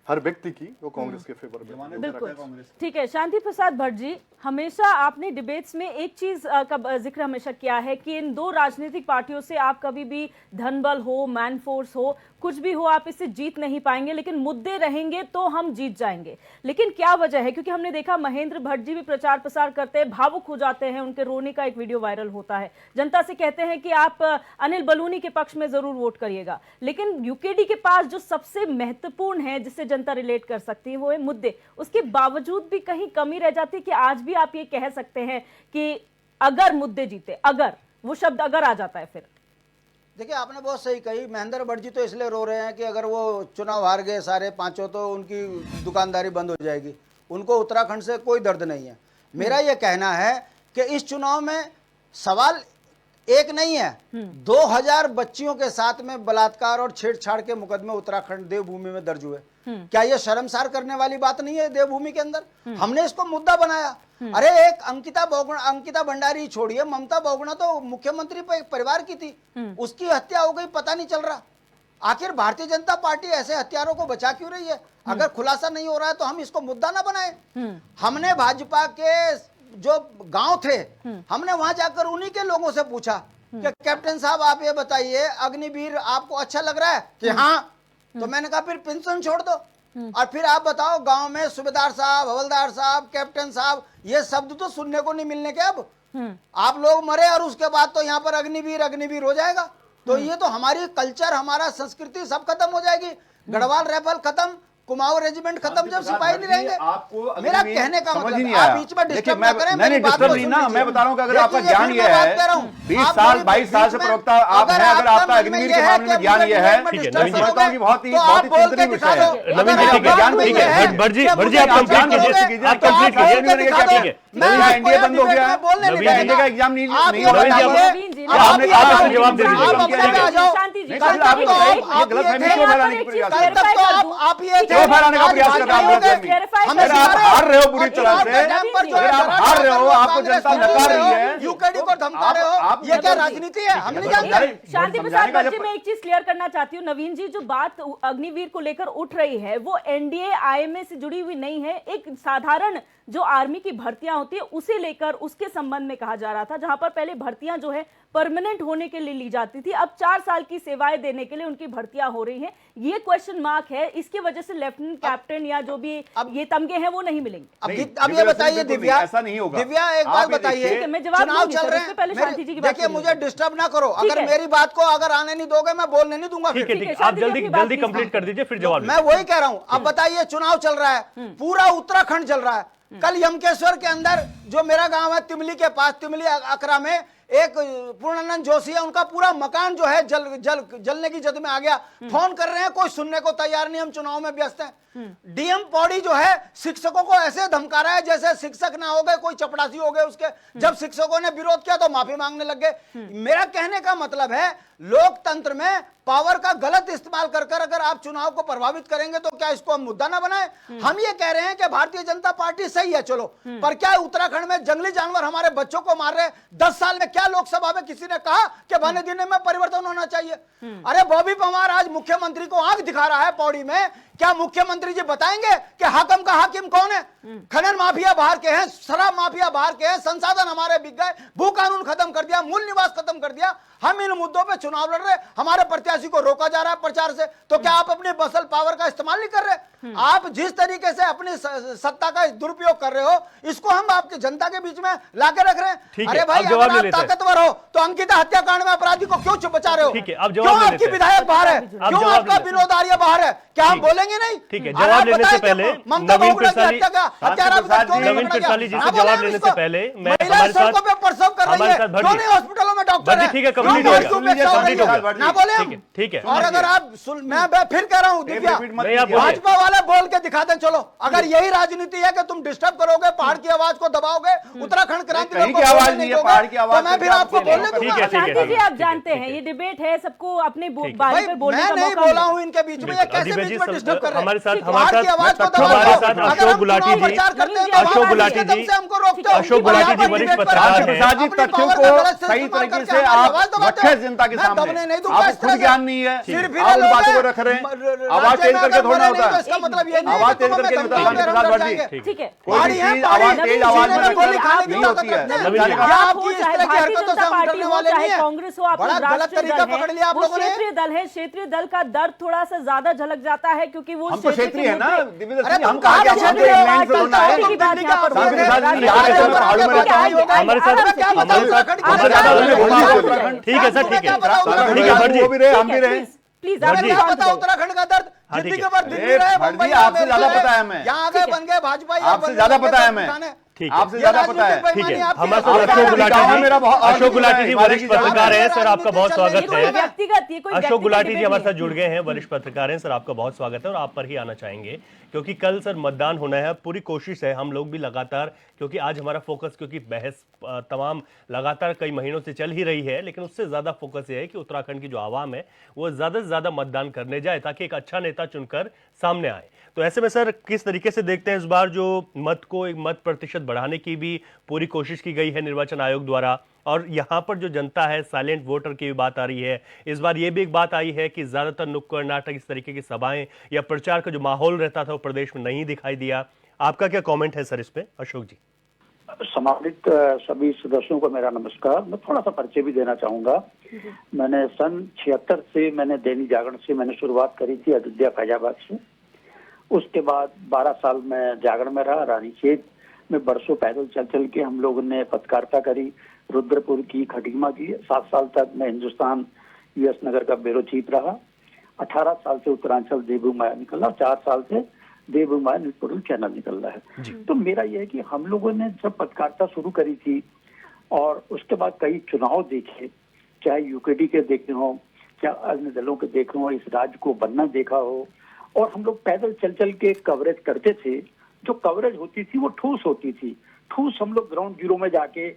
हर व्यक्ति की, वो कांग्रेस के फेवर में। बिल्कुल ठीक है। शांति प्रसाद भट्ट जी, हमेशा आपने डिबेट्स में एक चीज का जिक्र हमेशा किया है कि इन 2 राजनीतिक पार्टियों से आप कभी भी धनबल हो, मैन फोर्स हो, कुछ भी हो, आप इससे जीत नहीं पाएंगे, लेकिन मुद्दे रहेंगे तो हम जीत जाएंगे। लेकिन क्या वजह है? क्योंकि हमने देखा महेंद्र भट्ट जी भी प्रचार प्रसार करते हैं, भावुक हो जाते हैं, उनके रोने का एक वीडियो वायरल होता है, जनता से कहते हैं कि आप अनिल बलूनी के पक्ष में जरूर वोट करिएगा। लेकिन यूकेडी के पास जो सबसे महत्वपूर्ण है, जिससे जनता रिलेट कर सकती है, वो है मुद्दे। उसके बावजूद भी कहीं कमी रह जाती है कि आज भी आप ये कह सकते हैं कि अगर मुद्दे जीते, अगर वो शब्द अगर आ जाता है, फिर देखिए आपने बहुत सही कही। महेंद्र भट्ट जी तो इसलिए रो रहे हैं कि अगर वो चुनाव हार गए सारे पांचों, तो उनकी दुकानदारी बंद हो जाएगी। उनको उत्तराखंड से कोई दर्द नहीं है। मेरा ये कहना है कि इस चुनाव में सवाल एक नहीं है, 2000 बच्चियों के साथ में बलात्कार और छेड़छाड़ के मुकदमे उत्तराखंड देवभूमि में दर्ज हुए। क्या ये शर्मसार करने वाली बात नहीं है देवभूमि के अंदर? हमने इसको मुद्दा बनाया। अरे एक अंकिता भंडारी छोड़िए, ममता बोगना तो मुख्यमंत्री परिवार की थी, उसकी हत्या हो गई, पता नहीं चल रहा। आखिर भारतीय जनता पार्टी ऐसे हत्यारों को बचा क्यों रही है? अगर खुलासा नहीं हो रहा है तो हम इसको मुद्दा ना बनाए। हमने भाजपा के जो गांव थे, हमने वहां जाकर उन्हीं के लोगों से पूछा कि कैप्टन साहब आप ये बताइए, अग्निवीर आपको अच्छा लग रहा है कि हाँ? तो मैंने कहा फिर पेंशन छोड़ दो, और फिर आप बताओ गांव में सूबेदार साहब, हवलदार साहब, कैप्टन साहब, ये शब्द तो सुनने को नहीं मिलने के। अब आप लोग मरे और उसके बाद तो यहाँ पर अग्निवीर हो जाएगा। तो ये तो हमारी कल्चर, हमारा संस्कृति सब खत्म हो जाएगी। गढ़वाल राइफल खत्म, कुमाऊं रेजिमेंट खत्म जब सिपाही नहीं रहेंगे। आपको मेरा कहने का समझ ही मतलब नहीं आप आया। बीच में देखिए, डिस्टर्ब ना करें, नहीं मेरी बात डिस्टर्ब को नहीं सुन ना, लीजिए। मैं बता रहा हूँ कि अगर आपका देखिए, ज्ञान फिर ये मैं बात है, कर रहा हूँ। 20 आप साल मेरे 22 साल से बीच में- प्रवक्ता आप हैं, अगर आपका मन में अग्निवीर ये के है मामले में कि ज्ञान मुझे ये है, डिबेट में ठीक है, डिस्टर्ब नवीन जी, समझता हूँ कि बहुत ही तो आप बोल के चिंतनीय दिखा विषय दो। है। नवीन जी, अगर ठीक है, आपका ज्ञान कोई ठीक है, है भट्ट जी, कि भट्ट जी, मुझे आप कंप्लीट डिस्टर्ब कीजिए, करोगे, आप तो कंप्लीट बोल कीजिए, के दिखा दो। ठीक है। मैं नवीन, आपको एनडीए ये बंद हो डिबेट गया में है, बोलने नहीं नवीन जी, देगा। एनडीए का एग्जाम नहीं आप नहीं ये होगा। नवीन जी, बताइए, नवीन जी, अब आपने आप ये कहा आ आपसे जाओ। जवाब दे दीजिए। आप अपने पे आ जाओ। शांति जी, कल तक तो आप गलतफहमी ये क्यों थे, फैलाने की प्रयास कल कर तक रहे तो हैं? आप ये थे। क्यों फैलाने का प्रयास कर रहे हैं? आज क्लैरिफाई हमें अगर आप सिखा रहे हार रहे हो बुरी और तरह चुनाव से, के टाइम पर जो अगर है आप धराशायी हार रहे हो, लोग आपको कांग्रेस जनता को नकार बोल रही रहे हो, है, यूकेडी को धमका रहे हो, आप ये क्या राजनीति है? हम नहीं जानते। शांति समझाने प्रसाद का भट्ट जी, जब- मैं एक चीज क्लियर करना चाहती हूँ। नवीन जी, जो बात अग्निवीर को लेकर उठ रही है वो एनडीए आईएमए से जुड़ी हुई नहीं है। एक साधारण जो आर्मी की भर्तियां होती है उसे लेकर उसके संबंध में कहा जा रहा था, जहां पर पहले भर्तियां जो है परमानेंट होने के लिए ली जाती थी, अब 4 साल की सेवाएं देने के लिए उनकी भर्तियां हो रही हैं। ये क्वेश्चन मार्क है, इसकी वजह से लेफ्टिनेंट कैप्टन या जो भी ये तमगे हैं वो नहीं मिलेंगे। अब ये बताइए दिव्या, ऐसा नहीं होगा। दिव्या एक बात बताइए, ठीक है, मैं जवाब चुनाव दूंगी चल सर, रहे उससे हैं, पहले शांति जी की बात देखिए सुनिए। मुझे डिस्टर्ब ना करो। ठीक अगर है। मेरी बात को अगर आने नहीं दोगे मैं बोलने नहीं दूंगा। ठीक है, फिर ठीक है, शांति आप जी, जल्दी अपनी बात जल्दी प्लीज कंप्लीट कर दीजिए, फिर जवाब मैं वही कह रहा हूं। अब बताइए, चुनाव चल रहा है, पूरा उत्तराखंड चल रहा है। कल यमकेश्वर के अंदर जो मेरा गांव है तिमली के पास, तिमली अकरा में एक पूर्णानंद जोशी है, उनका पूरा मकान जो है जलने की जद में आ गया। फोन कर रहे हैं, कोई सुनने को तैयार नहीं, हम चुनाव में व्यस्त हैं। डीएम पौड़ी जो है शिक्षकों को ऐसे धमका रहा है जैसे शिक्षक ना हो गए, कोई चपड़ासी हो गए उसके। जब शिक्षकों ने विरोध किया तो माफी मांगने लग गए। मेरा कहने का मतलब है, लोकतंत्र में पावर का गलत इस्तेमाल कर अगर आप चुनाव को प्रभावित करेंगे तो क्या इसको हम मुद्दा ना बनाए? हम ये कह रहे हैं कि भारतीय जनता पार्टी सही है, चलो, पर क्या उत्तराखंड में जंगली जानवर हमारे बच्चों को मार रहे? 10 साल में क्या लोकसभा में किसी ने कहा कि बने दिन में परिवर्तन होना चाहिए? अरे बॉबी पवार आज मुख्यमंत्री को आंख दिखा रहा है पौड़ी में। क्या मुख्यमंत्री जी बताएंगे कि हाकिम का हाकिम कौन है? खनन माफिया बाहर के हैं, शराब माफिया बाहर के हैं, संसाधन हमारे बिक गए, भू कानून खत्म कर दिया, मूल निवास खत्म कर दिया। हम इन मुद्दों पे चुनाव लड़ रहे, हमारे प्रत्याशी को रोका जा रहा है प्रचार से। तो क्या आप अपने मसल पावर का इस्तेमाल नहीं कर रहे? आप जिस तरीके से अपनी सत्ता का दुरुपयोग कर रहे हो, इसको हम आपकी जनता के बीच में लाके रख रहे हैं। अरे भाई, अगर आप ताकतवर हो तो अंकिता हत्याकांड में अपराधी को क्यों चुप बचा रहे हो? ठीक है, अब क्यों जवाब ले आपकी लेते हैं। विधायक बाहर है? क्यों जवाब आपका ले लेते हैं। विनोद आर्य बाहर है? क्या हम बोलेंगे नहीं? ठीक है, अरे जवाब आप लेने से बताएं कि पहले ममता नवीन बहुगुणा की कृषाली- हत्या का हत्यारा अभी तक क्यों नहीं नवीन पकड़ा गया? कृषाली जी ना से बोले जवाब हम लेने इसको। से पहले मैं महिलाएं हमारे सड़कों साथ पे प्रसव कर रही हमारे है, साथ भट्ट क्यों जी- नहीं हॉस्पिटलों में डॉक्टर भट्ट जी, हैं? ठीक है, क्यों कंप्लीट हो मरीज गया। को बेचा हो रही कंप्लीट हो है? गया। ना बोले हम। ठीक है, और अगर आप मैं फिर कह रहा हूँ दिव्या, रिपीट मत नहीं, आप कीजिए। बोलिए। भाजपा वाले बोल के दिखा दें, चलो। अगर यही राजनीति है कि तुम डिस्टर्ब करोगे, पहाड़ की आवाज को दबाओगे, उत्तराखंड क्रांति कहीं की आवाज नहीं है, पहाड़ की आवाज तो मैं फिर आपको बोलने ठीक दूंगा। है, ठीक है, शांति जी, आप ठीक है, जानते ठीक हैं है। ये डिबेट है, सबको अपने ठीक है। बारे भाई, पे बोलने मैं का नहीं मौका बोला मिले। हूँ इनके बीच में, ये कैसे अधिवेश बीच जी, में डिस्टर्ब कर रहे हैं? हमारे साथ पहाड़ की आवाज को दबाओ। हमारे साथ अगर अशोक हम गुलाटी चुनाव जी, प्रचार करते हैं तो अशोक आप गुलाटी एकदम जी, से हमको रोकते हो। अशोक गुलाटी जी वरिष्ठ पत्रकार हैं। प्रसाद जी, तथ्यों को सही तरीके से आप रखे जनता के सामने। आपको खुद ज्ञान नहीं है, आप उन बातों को रख रहे हैं। आवाज तेज करके थोड़ा होता है, इसका मतलब ये नहीं आवाज तेज करके होता है। प्रसाद भट्ट जी, ठीक है, कोई भी चीज आवाज तेज आवाज में रखकर नहीं होती है। आप हो चाहे भारतीय जनता पार्टी हो चाहे कांग्रेस हो, आप बड़ा गलत राष्ट्रीय तरीका दल है, पकड़ लिया आप वो लोगों ने। क्षेत्रीय दल है। क्षेत्रीय दल का दर्द थोड़ा सा ज्यादा झलक जाता है क्योंकि वो हम तो क्षेत्रीय है ना मुद्दे- दिव्यदर्शनी, हम कहा कि हम तो इंग्लैंड से होना है। की बात यहाँ पर हो रही है। यहाँ से मैं पहाड़ों में रहता हूँ। हमारे साथ ठीक है सर, ठीक है, ठीक है भट्ट जी, वो भी रहे, हम भी रहे। प्लीज भट्ट जी, क्या पता उत्तराखंड का दर्द? हाँ, ठीक जिंदगी है। भर दिल्ली रहे, भट्ट मुंबई जी, रहे, आपसे ज्यादा अमेरिका पता है रहे, हमें। यहाँ आगे बन गए भाजपा, यहाँ आपसे बन ज्यादा गए पता है खाने। हमें। ठीक है, आपसे ज्यादा पता है। ठीक है, आपकी हमारे आपकी साथ अशोक गुलाटी जी, मेरा बहुत अशोक गुलाटी जी हमारे वरिष्ठ की पत्रकार हैं सर, आपका बहुत स्वागत ये कोई है। व्यक्तिगत ये कोई अशोक व्यक्तिगत गुलाटी जी डिबेट हमारे नहीं साथ जुड़ गए हैं, वरिष्ठ पत्रकार हैं सर, आपका बहुत स्वागत है और आप पर ही आना चाहेंगे क्योंकि कल सर मतदान होना है। पूरी कोशिश है, हम लोग भी लगातार, क्योंकि आज हमारा फोकस, क्योंकि बहस तमाम लगातार कई महीनों से चल ही रही है, लेकिन उससे ज्यादा फोकस ये है कि उत्तराखंड की जो आवाम है वो ज्यादा से ज्यादा मतदान करने जाए ताकि एक अच्छा नेता चुनकर सामने आए। तो ऐसे में सर किस तरीके से देखते हैं इस बार जो मत को एक मत प्रतिशत बढ़ाने की भी पूरी कोशिश की गई है निर्वाचन आयोग द्वारा, और यहाँ पर जो जनता है साइलेंट वोटर की भी बात आ रही है। इस बार ये भी एक बात आई है कि ज्यादातर नुक्कड़ नाटक, इस तरीके की सभाएं या प्रचार का जो माहौल रहता था वो प्रदेश में नहीं दिखाई दिया। आपका क्या कमेंट है सर इस पे अशोक जी? सम्मानित सभी सदस्यों को मेरा नमस्कार। मैं थोड़ा सा परिचय भी देना चाहूंगा। मैंने सन 76 से मैंने दैनिक जागरण से मैंने शुरुआत करी थी, अयोध्या फैजाबाद से। उसके बाद 12 साल में जागरण में रहा, रानीखेत में बरसों पैदल चल चल के हम लोगों ने पत्रकारिता करी, रुद्रपुर की, खटीमा की। 7 साल तक मैं हिंदुस्तान यूएस नगर का ब्यूरो चीफ रहा। 18 साल से उत्तरांचल देवभू माया निकल रहा है, 4 साल से देवभू माया न्यूज चैनल निकल रहा है। तो मेरा यह है कि हम लोगों ने जब पत्रकारिता शुरू करी थी और उसके बाद कई चुनाव देखे, चाहे यूकेडी के देखे हो, चाहे अन्य दलों के देखे हो, इस राज्य को बनना देखा हो, और हम लोग पैदल चल चल के कवरेज करते थे। जो कवरेज होती थी वो ठोस होती थी, ठोस हम लोग ग्राउंड जीरो में जाके,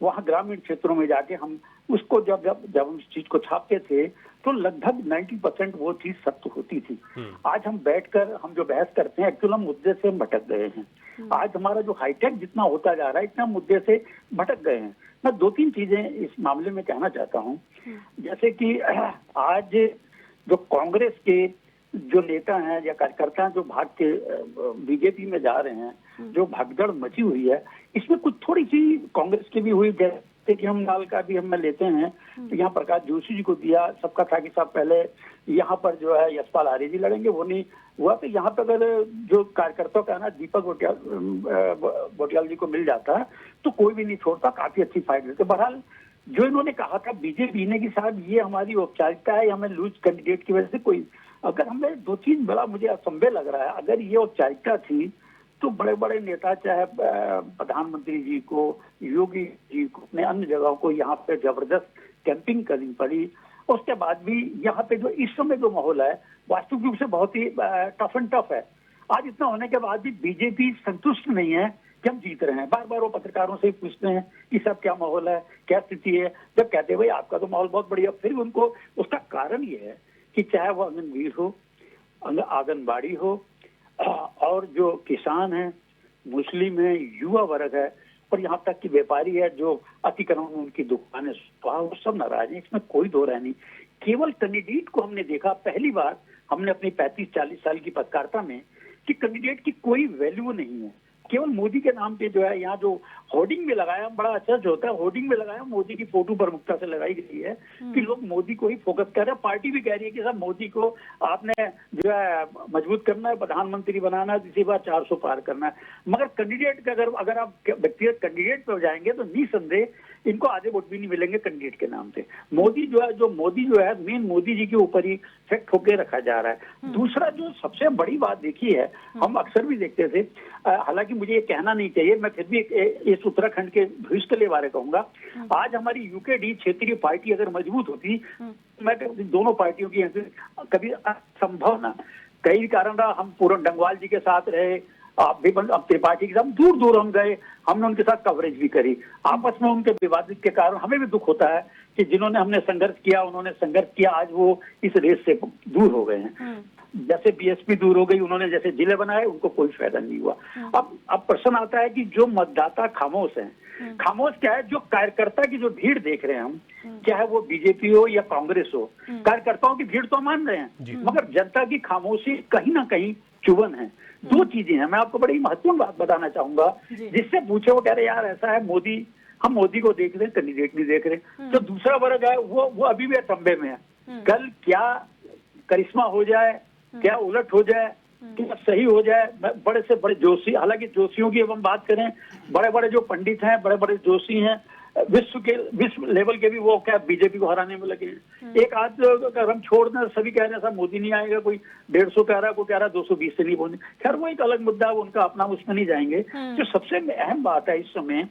वहाँ ग्रामीण क्षेत्रों में जाके हम उसको जब हम इस चीज को छापते थे तो लगभग 90% वो चीज सत्य होती थी। आज हम बैठकर हम जो बहस करते हैं, एक्चुअली हम मुद्दे से भटक गए हैं। आज हमारा जो हाईटेक जितना होता जा रहा है, इतना मुद्दे से भटक गए हैं। मैं 2-3 चीजें इस मामले में कहना चाहता हूँ। जैसे कि आज जो कांग्रेस के जो नेता हैं या कार्यकर्ता हैं जो भाग के बीजेपी में जा रहे हैं, जो भगदड़ मची हुई है, इसमें कुछ थोड़ी सी कांग्रेस की भी हुई। जैसे कि हम नाल का भी हम लेते हैं तो यहाँ प्रकाश जोशी जी को दिया, सबका था कि साहब पहले यहाँ पर जो है यशपाल आर्य जी लड़ेंगे, वो नहीं हुआ। तो यहाँ पर अगर जो कार्यकर्ताओं का ना दीपक बोटियाल जी को मिल जाता तो कोई भी नहीं छोड़ता, काफी अच्छी फाइट देते। बहरहाल जो इन्होंने कहा था बीजेपी ने कि साहब ये हमारी औपचारिकता है, हमें लूज कैंडिडेट की वजह से कोई, अगर हमें 2-3 बड़ा मुझे असंभव लग रहा है, अगर ये औपचारिकता थी तो बड़े बड़े नेता चाहे प्रधानमंत्री जी को, योगी जी को, अपने अन्य जगहों को यहाँ पे जबरदस्त कैंपिंग करनी पड़ी। उसके बाद भी यहाँ पे जो इस समय जो माहौल है वास्तविक रूप से बहुत ही टफ एंड टफ है। आज इतना होने के बाद भी बीजेपी संतुष्ट नहीं है कि हम जीत रहे हैं। बार बार वो पत्रकारों से पूछते हैं कि सब क्या माहौल है, क्या स्थिति है। जब कहते हैं भाई आपका तो माहौल बहुत बढ़िया, फिर उनको उसका कारण ये है कि चाहे वो आंगनबाड़ी हो, आंगनबाड़ी हो, और जो किसान है, मुस्लिम है, युवा वर्ग है, और यहाँ तक कि व्यापारी है जो अतिक्रमण में उनकी दुकानें, वो सब नाराज है। इसमें कोई दो राय नहीं। केवल कैंडिडेट को हमने देखा, पहली बार हमने अपनी 35-40 साल की पत्रकारिता में कि कैंडिडेट की कोई वैल्यू नहीं है। केवल मोदी के नाम पे जो है यहाँ जो होर्डिंग में लगाया, बड़ा अच्छा जो होता है होर्डिंग में लगाया, मोदी की फोटो प्रमुखता से लगाई गई है कि लोग मोदी को ही फोकस कर रहे हैं। पार्टी भी कह रही है कि साहब मोदी को आपने जो है मजबूत करना है, प्रधानमंत्री बनाना है, इसी बार 400 पार करना है। मगर कैंडिडेट का अगर आप व्यक्तिगत कैंडिडेट पे जाएंगे तो निसंदेह इनको आधे वोट भी नहीं मिलेंगे कैंडिडेट के नाम से। मोदी जो है मेन मोदी जी के ऊपर ही फेक्ट होके रखा जा रहा है। दूसरा जो सबसे बड़ी बात देखी है, हम अक्सर भी देखते थे, हालांकि मुझे ये कहना नहीं चाहिए, मैं फिर भी इस उत्तराखंड के भविष्य के लिए बारे कहूंगा। आज हमारी यूकेडी क्षेत्रीय पार्टी अगर मजबूत होती, मैं दोनों पार्टियों की कभी असंभव ना, कई कारण रहा, हम पूरन डंगवाल जी के साथ रहे, आप भी त्रिपाठी के साथ दूर दूर हम गए, हमने उनके साथ कवरेज भी करी। आपस में उनके विवादित के कारण हमें भी दुख होता है कि जिन्होंने हमने संघर्ष किया, उन्होंने संघर्ष किया, आज वो इस रेस से दूर हो गए हैं। जैसे बीएसपी दूर हो गई, उन्होंने जैसे जिले बनाए, उनको कोई फायदा नहीं हुआ। अब प्रश्न आता है कि जो मतदाता खामोश हैं, खामोश क्या है, जो कार्यकर्ता की जो भीड़ देख रहे हैं हम, चाहे वो बीजेपी हो या कांग्रेस हो, कार्यकर्ताओं की भीड़ तो मान रहे हैं, मगर जनता की खामोशी कहीं ना कहीं चुभन है। 2 चीजें हैं, मैं आपको बड़ी महत्वपूर्ण बात बताना चाहूंगा। जिससे पूछे वो कह रहे यार ऐसा है, मोदी, हम मोदी को देख रहे हैं, कैंडिडेट नहीं देख रहे। तो दूसरा वर्ग है वो अभी भी अचंभे में है। कल क्या करिश्मा हो जाए, क्या उलट हो जाए, क्या सही हो जाए। बड़े से बड़े जोशी, हालांकि जोशियों की अब हम बात करें, बड़े बड़े जो पंडित हैं, बड़े बड़े जोशी हैं, विश्व लेवल के भी वो क्या बीजेपी को हराने में लगे हैं। एक आध अगर हम छोड़ दें, सभी कह रहे हैं साहब मोदी नहीं आएगा, कोई 150 कह रहा है, कोई कह रहा है 220 से नहीं पहुंचे। खैर वो एक अलग मुद्दा है, उनका अपना, उसमें नहीं जाएंगे। जो सबसे अहम बात है इस समय,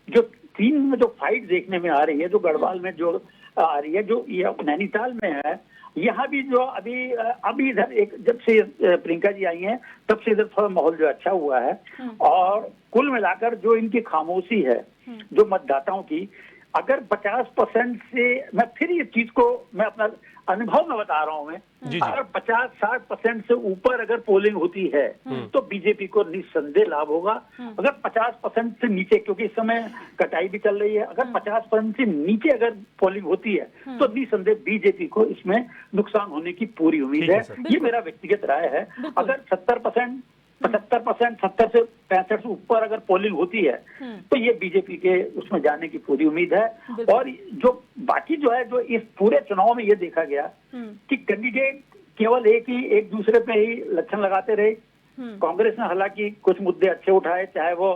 जो 3 में जो फाइट देखने में आ रही है, जो गढ़वाल में जो आ रही है, जो नैनीताल में है, यहाँ भी जो अभी इधर एक जब से प्रियंका जी आई हैं तब से इधर थोड़ा माहौल जो अच्छा हुआ है। और कुल मिलाकर जो इनकी खामोशी है जो मतदाताओं की, अगर 50% से, मैं फिर ये चीज को मैं अपना अनुभव में बता रहा हूं, मैं अगर 50-60% से ऊपर अगर पोलिंग होती है तो बीजेपी को निस्संदेह लाभ होगा। अगर 50% से नीचे, क्योंकि इस समय कटाई भी चल रही है, अगर 50% से नीचे अगर पोलिंग होती है तो निस्संदेह बीजेपी को इसमें नुकसान होने की पूरी उम्मीद है। ये मेरा व्यक्तिगत राय है। अगर 70%, 75%, 70 से 65 से ऊपर अगर पोलिंग होती है तो ये बीजेपी के उसमें जाने की पूरी उम्मीद है। और जो बाकी जो है, जो इस पूरे चुनाव में ये देखा गया कि कैंडिडेट केवल एक दूसरे पे ही लक्षण लगाते रहे। कांग्रेस ने हालांकि कुछ मुद्दे अच्छे उठाए, चाहे वो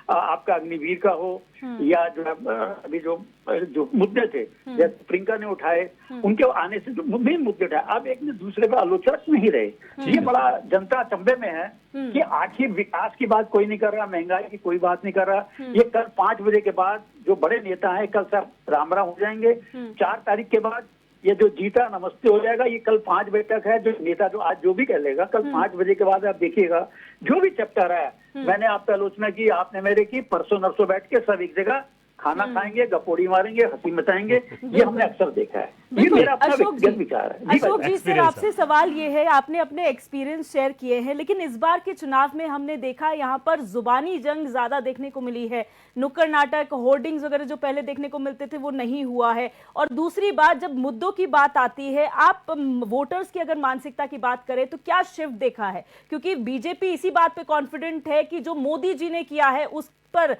आपका अग्निवीर का हो या जो अभी जो मुद्दे थे जैसे प्रियंका ने उठाए, उनके आने से जो मेन मुद्दे उठाए, अब एक ने दूसरे पर आलोचक नहीं रहे। ये बड़ा जनता अचंभे में है कि आखिर विकास की बात कोई नहीं कर रहा, महंगाई की कोई बात नहीं कर रहा। ये कल 5 बजे के बाद जो बड़े नेता हैं कल सब राम राम हो जाएंगे। 4 तारीख के बाद ये जो जीता नमस्ते हो जाएगा। ये कल 5 बजे तक है। जो नेता जो आज जो भी कह लेगा, कल 5 बजे के बाद आप देखिएगा जो भी चपटा रहा है। मैंने आपसे आलोचना की, आपने मेरे की, परसों नरसों बैठ के सब एक जगह खाना खाएंगे, गपोड़ी मारेंगे, हंसी मचाएंगे। ये हमने अक्सर देखा है। ये मेरा अपना व्यक्तिगत विचार है। अशोक जी, सर आपसे सवाल ये है, आपने अपने एक्सपीरियंस शेयर किए हैं, लेकिन इस बार के चुनाव में हमने देखा यहाँ पर जुबानी जंग ज्यादा देखने को मिली है। नुक्कड़ नाटक, होर्डिंग्स वगैरह जो पहले देखने को मिलते थे वो नहीं हुआ है। और दूसरी बात, जब मुद्दों की बात आती है, आप वोटर्स की अगर मानसिकता की बात करें तो क्या शिफ्ट देखा है? क्योंकि बीजेपी इसी बात पे कॉन्फिडेंट है कि जो मोदी जी ने किया है उस पर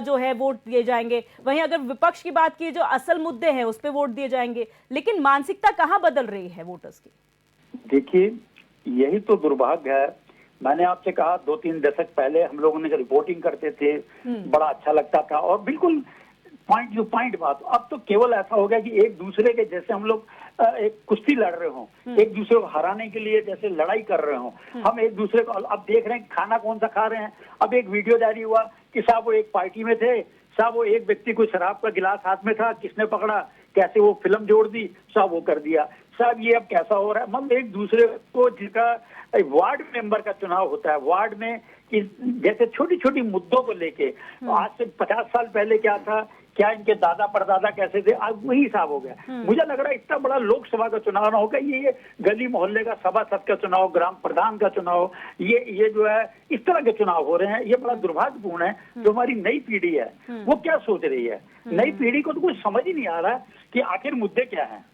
जो है वोट दिए जाएंगे। वहीं अगर विपक्ष की बात की, जो असल मुद्दे हैं उस पे वोट दिए जाएंगे। लेकिन मानसिकता कहां बदल रही है वोटर्स की? देखिए, यही तो दुर्भाग्य है। मैंने आपसे कहा 2-3 दशक पहले हम लोगों ने जो रिपोर्टिंग करते थे बड़ा अच्छा लगता था और बिल्कुल पॉइंट टू पॉइंट बात। अब तो केवल ऐसा हो गया कि एक दूसरे के जैसे हम लोग एक कुश्ती लड़ रहे हो, एक दूसरे को हराने के लिए जैसे लड़ाई कर रहे हो। हम एक दूसरे को अब देख रहे हैं खाना कौन सा खा रहे हैं। अब एक वीडियो जारी हुआ कि साहब वो एक पार्टी में थे, साहब वो एक व्यक्ति को शराब का गिलास हाथ में था, किसने पकड़ा, कैसे वो फिल्म जोड़ दी, साहब वो कर दिया। साहब ये अब कैसा हो रहा है? मतलब एक दूसरे को, जिसका वार्ड मेंबर का चुनाव होता है, वार्ड में कि जैसे छोटी छोटी मुद्दों को लेके, आज से 50 साल पहले क्या था, क्या इनके दादा परदादा कैसे थे, आज वही हिसाब हो गया। मुझे लग रहा है इतना बड़ा लोकसभा का चुनाव ना होगा, ये गली मोहल्ले का सभासद का चुनाव, ग्राम प्रधान का चुनाव, ये जो है इस तरह के चुनाव हो रहे हैं। ये बड़ा दुर्भाग्यपूर्ण है। जो हमारी नई पीढ़ी है वो क्या सोच रही है? नई पीढ़ी को तो कुछ समझ ही नहीं आ रहा कि आखिर मुद्दे क्या हैं।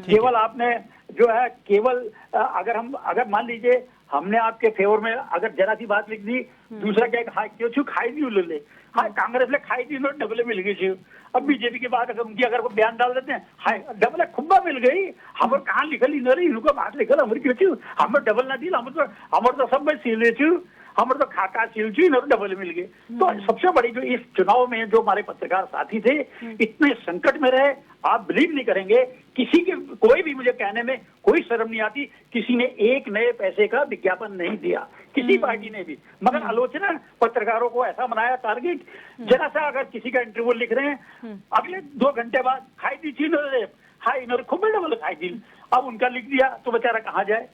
केवल आपने जो है केवल अगर मान लीजिए हमने आपके फेवर में अगर जरा सी बात लिख दी, दूसरा क्या क्यों खाई दी उल्ले, हाँ कांग्रेस ने खाई थी डबल मिल गई थी। अब बीजेपी की बात अगर उनकी अगर वो बयान डाल देते हैं, हाय डबल खुब्बा मिल गई, हमारे कहाँ लिखल इनको बात लिखल हमारी क्यों छू, हमें डबल ना दी, हमारे तो सब में सील छू, हमारे तो खाका सील छू, डबल मिल गए। तो सबसे बड़ी जो इस चुनाव में जो हमारे पत्रकार साथी थे इतने संकट में रहे, आप बिलीव नहीं करेंगे, किसी के कोई भी, मुझे कहने में कोई शर्म नहीं आती, किसी ने एक नए पैसे का विज्ञापन नहीं दिया, किसी पार्टी ने भी। मगर आलोचना पत्रकारों को ऐसा बनाया टारगेट, जरा सा अगर किसी का इंटरव्यू लिख रहे हैं, अगले 2 घंटे बाद खाई दी थी हाई इन्होंने खूब डबल खाई दी, अब उनका लिख दिया तो बेचारा कहाँ जाए,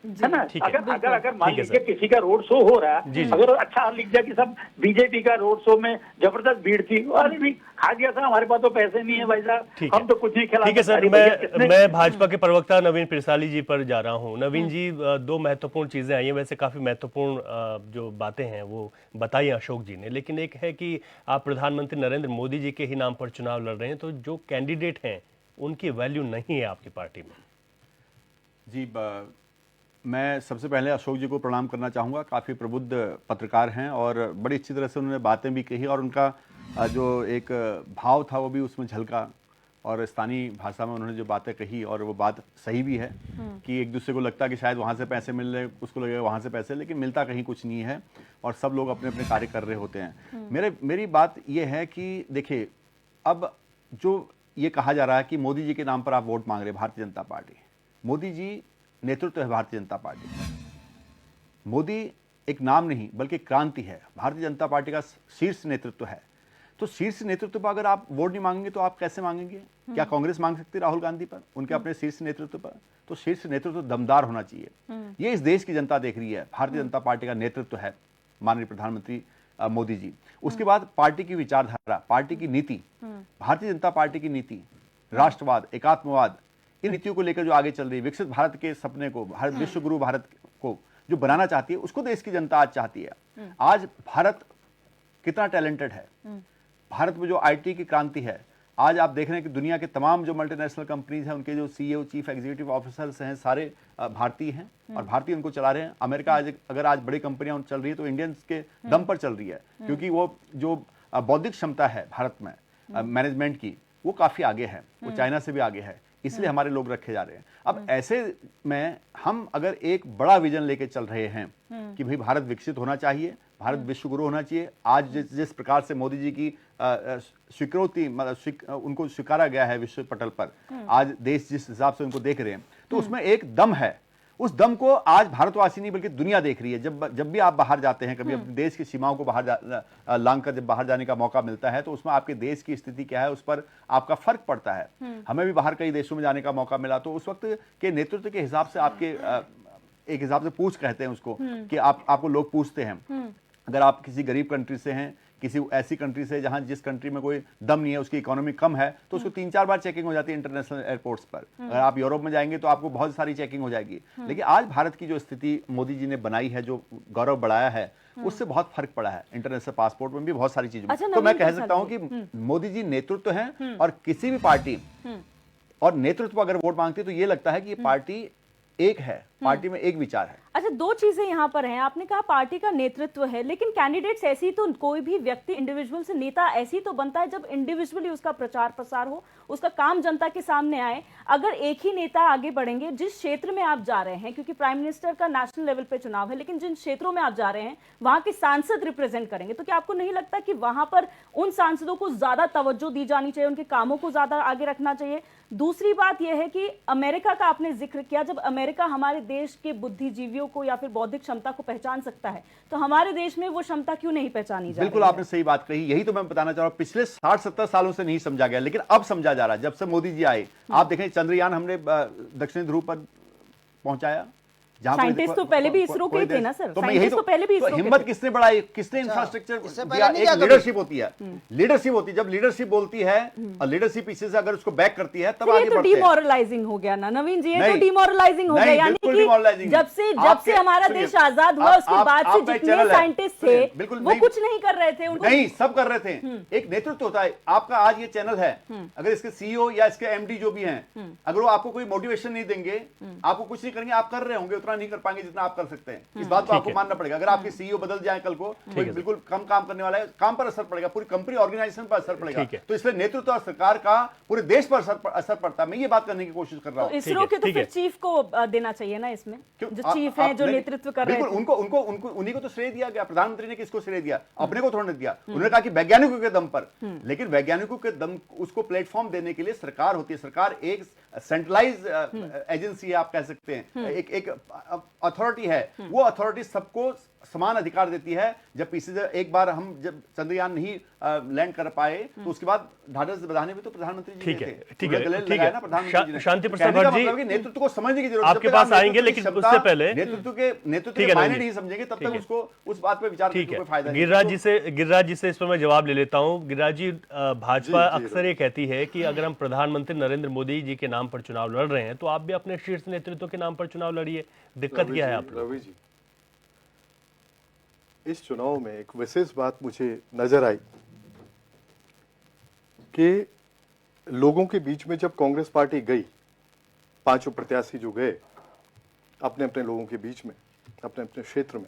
है ना? अगर मान लीजिए किसी का रोड शो हो रहा है, अगर अच्छा लिख दिया कि सब बीजेपी का रोड शो में जबरदस्त भीड़ थी, अरे नहीं खा दिया था, हमारे पास तो पैसे नहीं है भाई साहब, हम तो कुछ नहीं खिला। ठीक है सर, मैं भाजपा के प्रवक्ता नवीन पिरसाली जी पर जा रहा हूँ। नवीन जी, 2 महत्वपूर्ण चीजें आई हैं, वैसे काफी महत्वपूर्ण जो बातें हैं वो बताई अशोक जी ने, लेकिन एक है कि आप प्रधानमंत्री नरेंद्र मोदी जी के ही नाम पर चुनाव लड़ रहे हैं, तो जो कैंडिडेट हैं उनकी वैल्यू नहीं है आपकी पार्टी में। जी, मैं सबसे पहले अशोक जी को प्रणाम करना चाहूँगा। काफ़ी प्रबुद्ध पत्रकार हैं और बड़ी अच्छी तरह से उन्होंने बातें भी कही और उनका जो एक भाव था वो भी उसमें झलका, और स्थानीय भाषा में उन्होंने जो बातें कही और वो बात सही भी है कि एक दूसरे को लगता है कि शायद वहाँ से पैसे मिल रहे, उसको लगेगा वहाँ से पैसे, लेकिन मिलता कहीं कुछ नहीं है और सब लोग अपने अपने कार्य कर रहे होते हैं। मेरी बात ये है कि देखिए, अब जो ये कहा जा रहा है कि मोदी जी के नाम पर आप वोट मांग रहे हैं, भारतीय जनता पार्टी, मोदी जी नेतृत्व है भारतीय जनता पार्टी। मोदी एक नाम नहीं बल्कि क्रांति है, भारतीय जनता पार्टी का शीर्ष नेतृत्व है। तो शीर्ष नेतृत्व पर अगर आप वोट नहीं मांगेंगे तो आप कैसे मांगेंगे? क्या कांग्रेस मांग सकती है राहुल गांधी पर, उनके अपने शीर्ष नेतृत्व पर? तो शीर्ष नेतृत्व दमदार होना चाहिए। ये इस देश की जनता देख रही है, भारतीय जनता पार्टी का नेतृत्व है माननीय प्रधानमंत्री मोदी जी। उसके बाद पार्टी की विचारधारा, पार्टी की नीति, भारतीय जनता पार्टी की नीति, राष्ट्रवाद, एकात्मवाद, इन नीतियों को लेकर जो आगे चल रही है, विकसित भारत के सपने को, भारत विश्व गुरु भारत को जो बनाना चाहती है, उसको देश की जनता आज चाहती है। आज भारत कितना टैलेंटेड है, भारत में जो आईटी की क्रांति है, आज आप देख रहे हैं कि दुनिया के तमाम जो मल्टीनेशनल कंपनीज हैं उनके जो सीईओ, चीफ एग्जीक्यूटिव ऑफिसर्स हैं, सारे भारतीय हैं और भारतीय उनको चला रहे हैं। अमेरिका अगर आज बड़ी कंपनियां चल रही है तो इंडियंस के दम पर चल रही है, क्योंकि वो जो बौद्धिक क्षमता है भारत में मैनेजमेंट की, वो काफी आगे है, वो चाइना से भी आगे है, इसलिए हमारे लोग रखे जा रहे हैं। अब ऐसे में हम अगर एक बड़ा विजन लेके चल रहे हैं कि भाई भारत विकसित होना चाहिए, भारत विश्व गुरु होना चाहिए। आज जिस प्रकार से मोदी जी की स्वीकृति, मतलब उनको स्वीकारा गया है विश्व पटल पर, आज देश जिस हिसाब से उनको देख रहे हैं, तो उसमें एक दम है। उस दम को आज भारतवासी नहीं बल्कि दुनिया देख रही है। जब भी आप बाहर जाते हैं, कभी अपने देश की सीमाओं को बाहर लांग कर जब बाहर जाने का मौका मिलता है, तो उसमें आपके देश की स्थिति क्या है उस पर आपका फर्क पड़ता है। हमें भी बाहर कई देशों में जाने का मौका मिला, तो उस वक्त के नेतृत्व के हिसाब से आपके एक हिसाब से पूछ कहते हैं उसको, कि आपको लोग पूछते हैं। अगर आप किसी गरीब कंट्री से हैं, किसी ऐसी कंट्री से जहां जिस कंट्री में कोई दम नहीं है, उसकी इकोनॉमी कम है, तो उसको 3-4 बार चेकिंग हो जाती है इंटरनेशनल एयरपोर्ट्स पर। अगर आप यूरोप में जाएंगे तो आपको बहुत सारी चेकिंग हो जाएगी। लेकिन आज भारत की जो स्थिति मोदी जी ने बनाई है, जो गौरव बढ़ाया है, उससे बहुत फर्क पड़ा है। इंटरनेशनल पासपोर्ट में भी बहुत सारी चीजों में। तो मैं कह सकता हूं कि मोदी जी नेतृत्व हैं, और किसी भी पार्टी और नेतृत्व अगर वोट मांगती है तो ये लगता है कि ये पार्टी एक है, पार्टी में एक विचार है। अच्छा, दो चीजें यहाँ पर हैं। आपने कहा पार्टी का नेतृत्व है, लेकिन कैंडिडेट्स ऐसी तो, कोई भी व्यक्ति इंडिविजुअल से नेता ऐसी तो बनता है जब इंडिविजुअली उसका प्रचार प्रसार हो, उसका काम जनता के सामने आए। अगर एक ही नेता आगे बढ़ेंगे जिस क्षेत्र में आप जा रहे हैं, क्योंकि प्राइम मिनिस्टर का नेशनल लेवल पे चुनाव है, लेकिन जिन क्षेत्रों में आप जा रहे हैं वहां के सांसद रिप्रेजेंट करेंगे, तो क्या आपको नहीं लगता कि वहां पर उन सांसदों को ज्यादा तवज्जो दी जानी चाहिए, उनके कामों को ज्यादा आगे रखना चाहिए? दूसरी बात यह है कि अमेरिका का आपने जिक्र किया, जब अमेरिका हमारे देश के बुद्धिजीवियों को या फिर बौद्धिक क्षमता को पहचान सकता है, तो हमारे देश में वो क्षमता क्यों नहीं पहचानी जा रही है? बिल्कुल, आपने सही बात कही। यही तो मैं बताना चाह रहा हूं। पिछले 60-70 सालों से नहीं समझा गया, लेकिन अब समझा जा रहा है। जब से मोदी जी आए, आप देखें चंद्रयान हमने दक्षिण ध्रुव पर पहुंचाया, साइंटिस्ट तो पहले भी इसरो के थे ना सर, तो यही तो पहले भी इसरो हिम्मत किसने बढ़ाई, किसने इंफ्रास्ट्रक्चर दिया? एक लीडरशिप होती है, लीडरशिप होती है। जब लीडरशिप बोलती है और लीडरशिप पीछे से अगर उसको बैक करती है, तब आगे बढ़ते हैं। डिमोरलाइजिंग हो गया ना नवीन जी, ये तो डिमोरलाइजिंग हो गया। यानी कि जब से हमारा देश आजाद हुआ, उसके बाद से जितने साइंटिस्ट थे वो कुछ नहीं कर रहे थे, नहीं, सब कर रहे थे। एक नेतृत्व होता है आपका। आज ये चैनल है, अगर इसके सीईओ या इसके एमडी जो भी हैं, अगर वो आपको कोई मोटिवेशन नहीं देंगे, आपको कुछ नहीं करेंगे, आप कर रहे होंगे, उतना नहीं कर पाएंगे जितना आप कर सकते हैं। इस बात को आपको मानना पड़ेगा। अगर आपके सीईओ बदल जाए कल को, कोई बिल्कुल कम काम करने वाला है, काम पर असर पड़ेगा, पूरी कंपनी ऑर्गेनाइजेशन पर असर पड़ेगा। तो इसलिए नेतृत्व और सरकार का पूरे देश पर असर पड़ता है। मैं ये बात करने की कोशिश कर रहा हूं। इसरो के तो फिर चीफ को देना चाहिए ना इसमें, जो चीफ है, जो नेतृत्व कर रहे हैं। बिल्कुल, उनको उन्हीं को तो श्रेय दिया गया। प्रधानमंत्री ने किसको श्रेय दिया? अपने को थोड़ा नहीं दिया। उन्होंने कहा कि वैज्ञानिकों के दम पर, लेकिन वैज्ञानिकों के दम उसको प्लेटफॉर्म देने के लिए सरकार होती है। सरकार एक सेंट्रलाइज एजेंसी है, आप कह सकते हैं, एक अथॉरिटी है। वो अथॉरिटी सबको समान अधिकार देती है। जब पीछे एक बार हम जब चंद्रयान नहीं लैंड कर पाए, तो उसके बाद ढाढ़स बढ़ाने में तो प्रधानमंत्री जी ठीक है। शांति प्रसाद जी, नेतृत्व को समझने की जरूरत है। आपके पास आएंगे, लेकिन उससे पहले नेतृत्व के मायने नहीं समझेंगे, तब तक उसको उस बात पे विचार करने का कोई फायदा नहीं। गिरिराज जी से इस पर मैं जवाब ले लेता हूं। गिरिराज जी, भाजपा अक्सर ये कहती है कि अगर हम प्रधानमंत्री नरेंद्र मोदी जी के नाम पर चुनाव लड़ रहे हैं, तो आप भी अपने शीर्ष नेतृत्व के नाम पर चुनाव लड़िए। दिक्कत क्या है आप? रवि जी, इस चुनाव में एक विशेष बात मुझे नजर आई कि लोगों के बीच में जब कांग्रेस पार्टी गई, पांचों प्रत्याशी जो गए अपने अपने लोगों के बीच में, अपने अपने क्षेत्र में,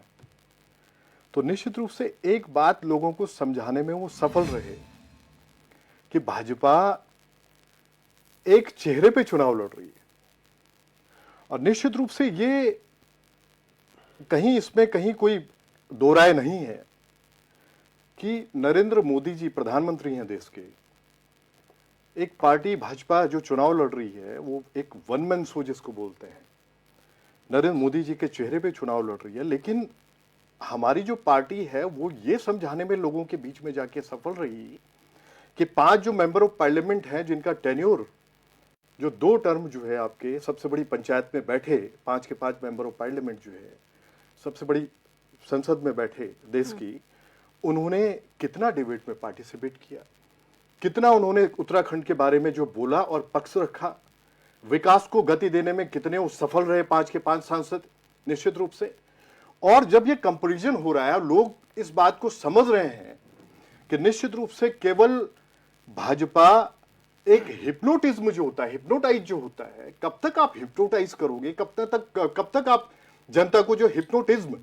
तो निश्चित रूप से एक बात लोगों को समझाने में वो सफल रहे कि भाजपा एक चेहरे पे चुनाव लड़ रही है। और निश्चित रूप से ये कहीं इसमें कहीं कोई दो राय नहीं है कि नरेंद्र मोदी जी प्रधानमंत्री हैं देश के। एक पार्टी भाजपा जो चुनाव लड़ रही है, वो एक वन मैन शो जिसको बोलते हैं, नरेंद्र मोदी जी के चेहरे पे चुनाव लड़ रही है। लेकिन हमारी जो पार्टी है वो ये समझाने में लोगों के बीच में जाके सफल रही कि 5 जो मेंबर ऑफ पार्लियामेंट हैं, जिनका टेन्योर जो 2 टर्म जो है, आपके सबसे बड़ी पंचायत में बैठे 5 के 5 मेंबर ऑफ पार्लियामेंट जो है, सबसे बड़ी संसद में बैठे देश की, उन्होंने कितना डिबेट में पार्टिसिपेट किया, कितना उन्होंने उत्तराखंड के बारे में जो बोला और पक्ष रखा, विकास को गति देने में कितने वो सफल रहे 5 के 5 सांसद, निश्चित रूप से। और जब ये कंपैरिजन हो रहा है, लोग इस बात को समझ रहे हैं कि निश्चित रूप से केवल भाजपा एक हिप्नोटिज्म जो होता है, हिप्नोटाइज जो होता है, कब तक आप हिप्नोटाइज करोगे, कब तक आप जनता को जो हिप्नोटिज्म,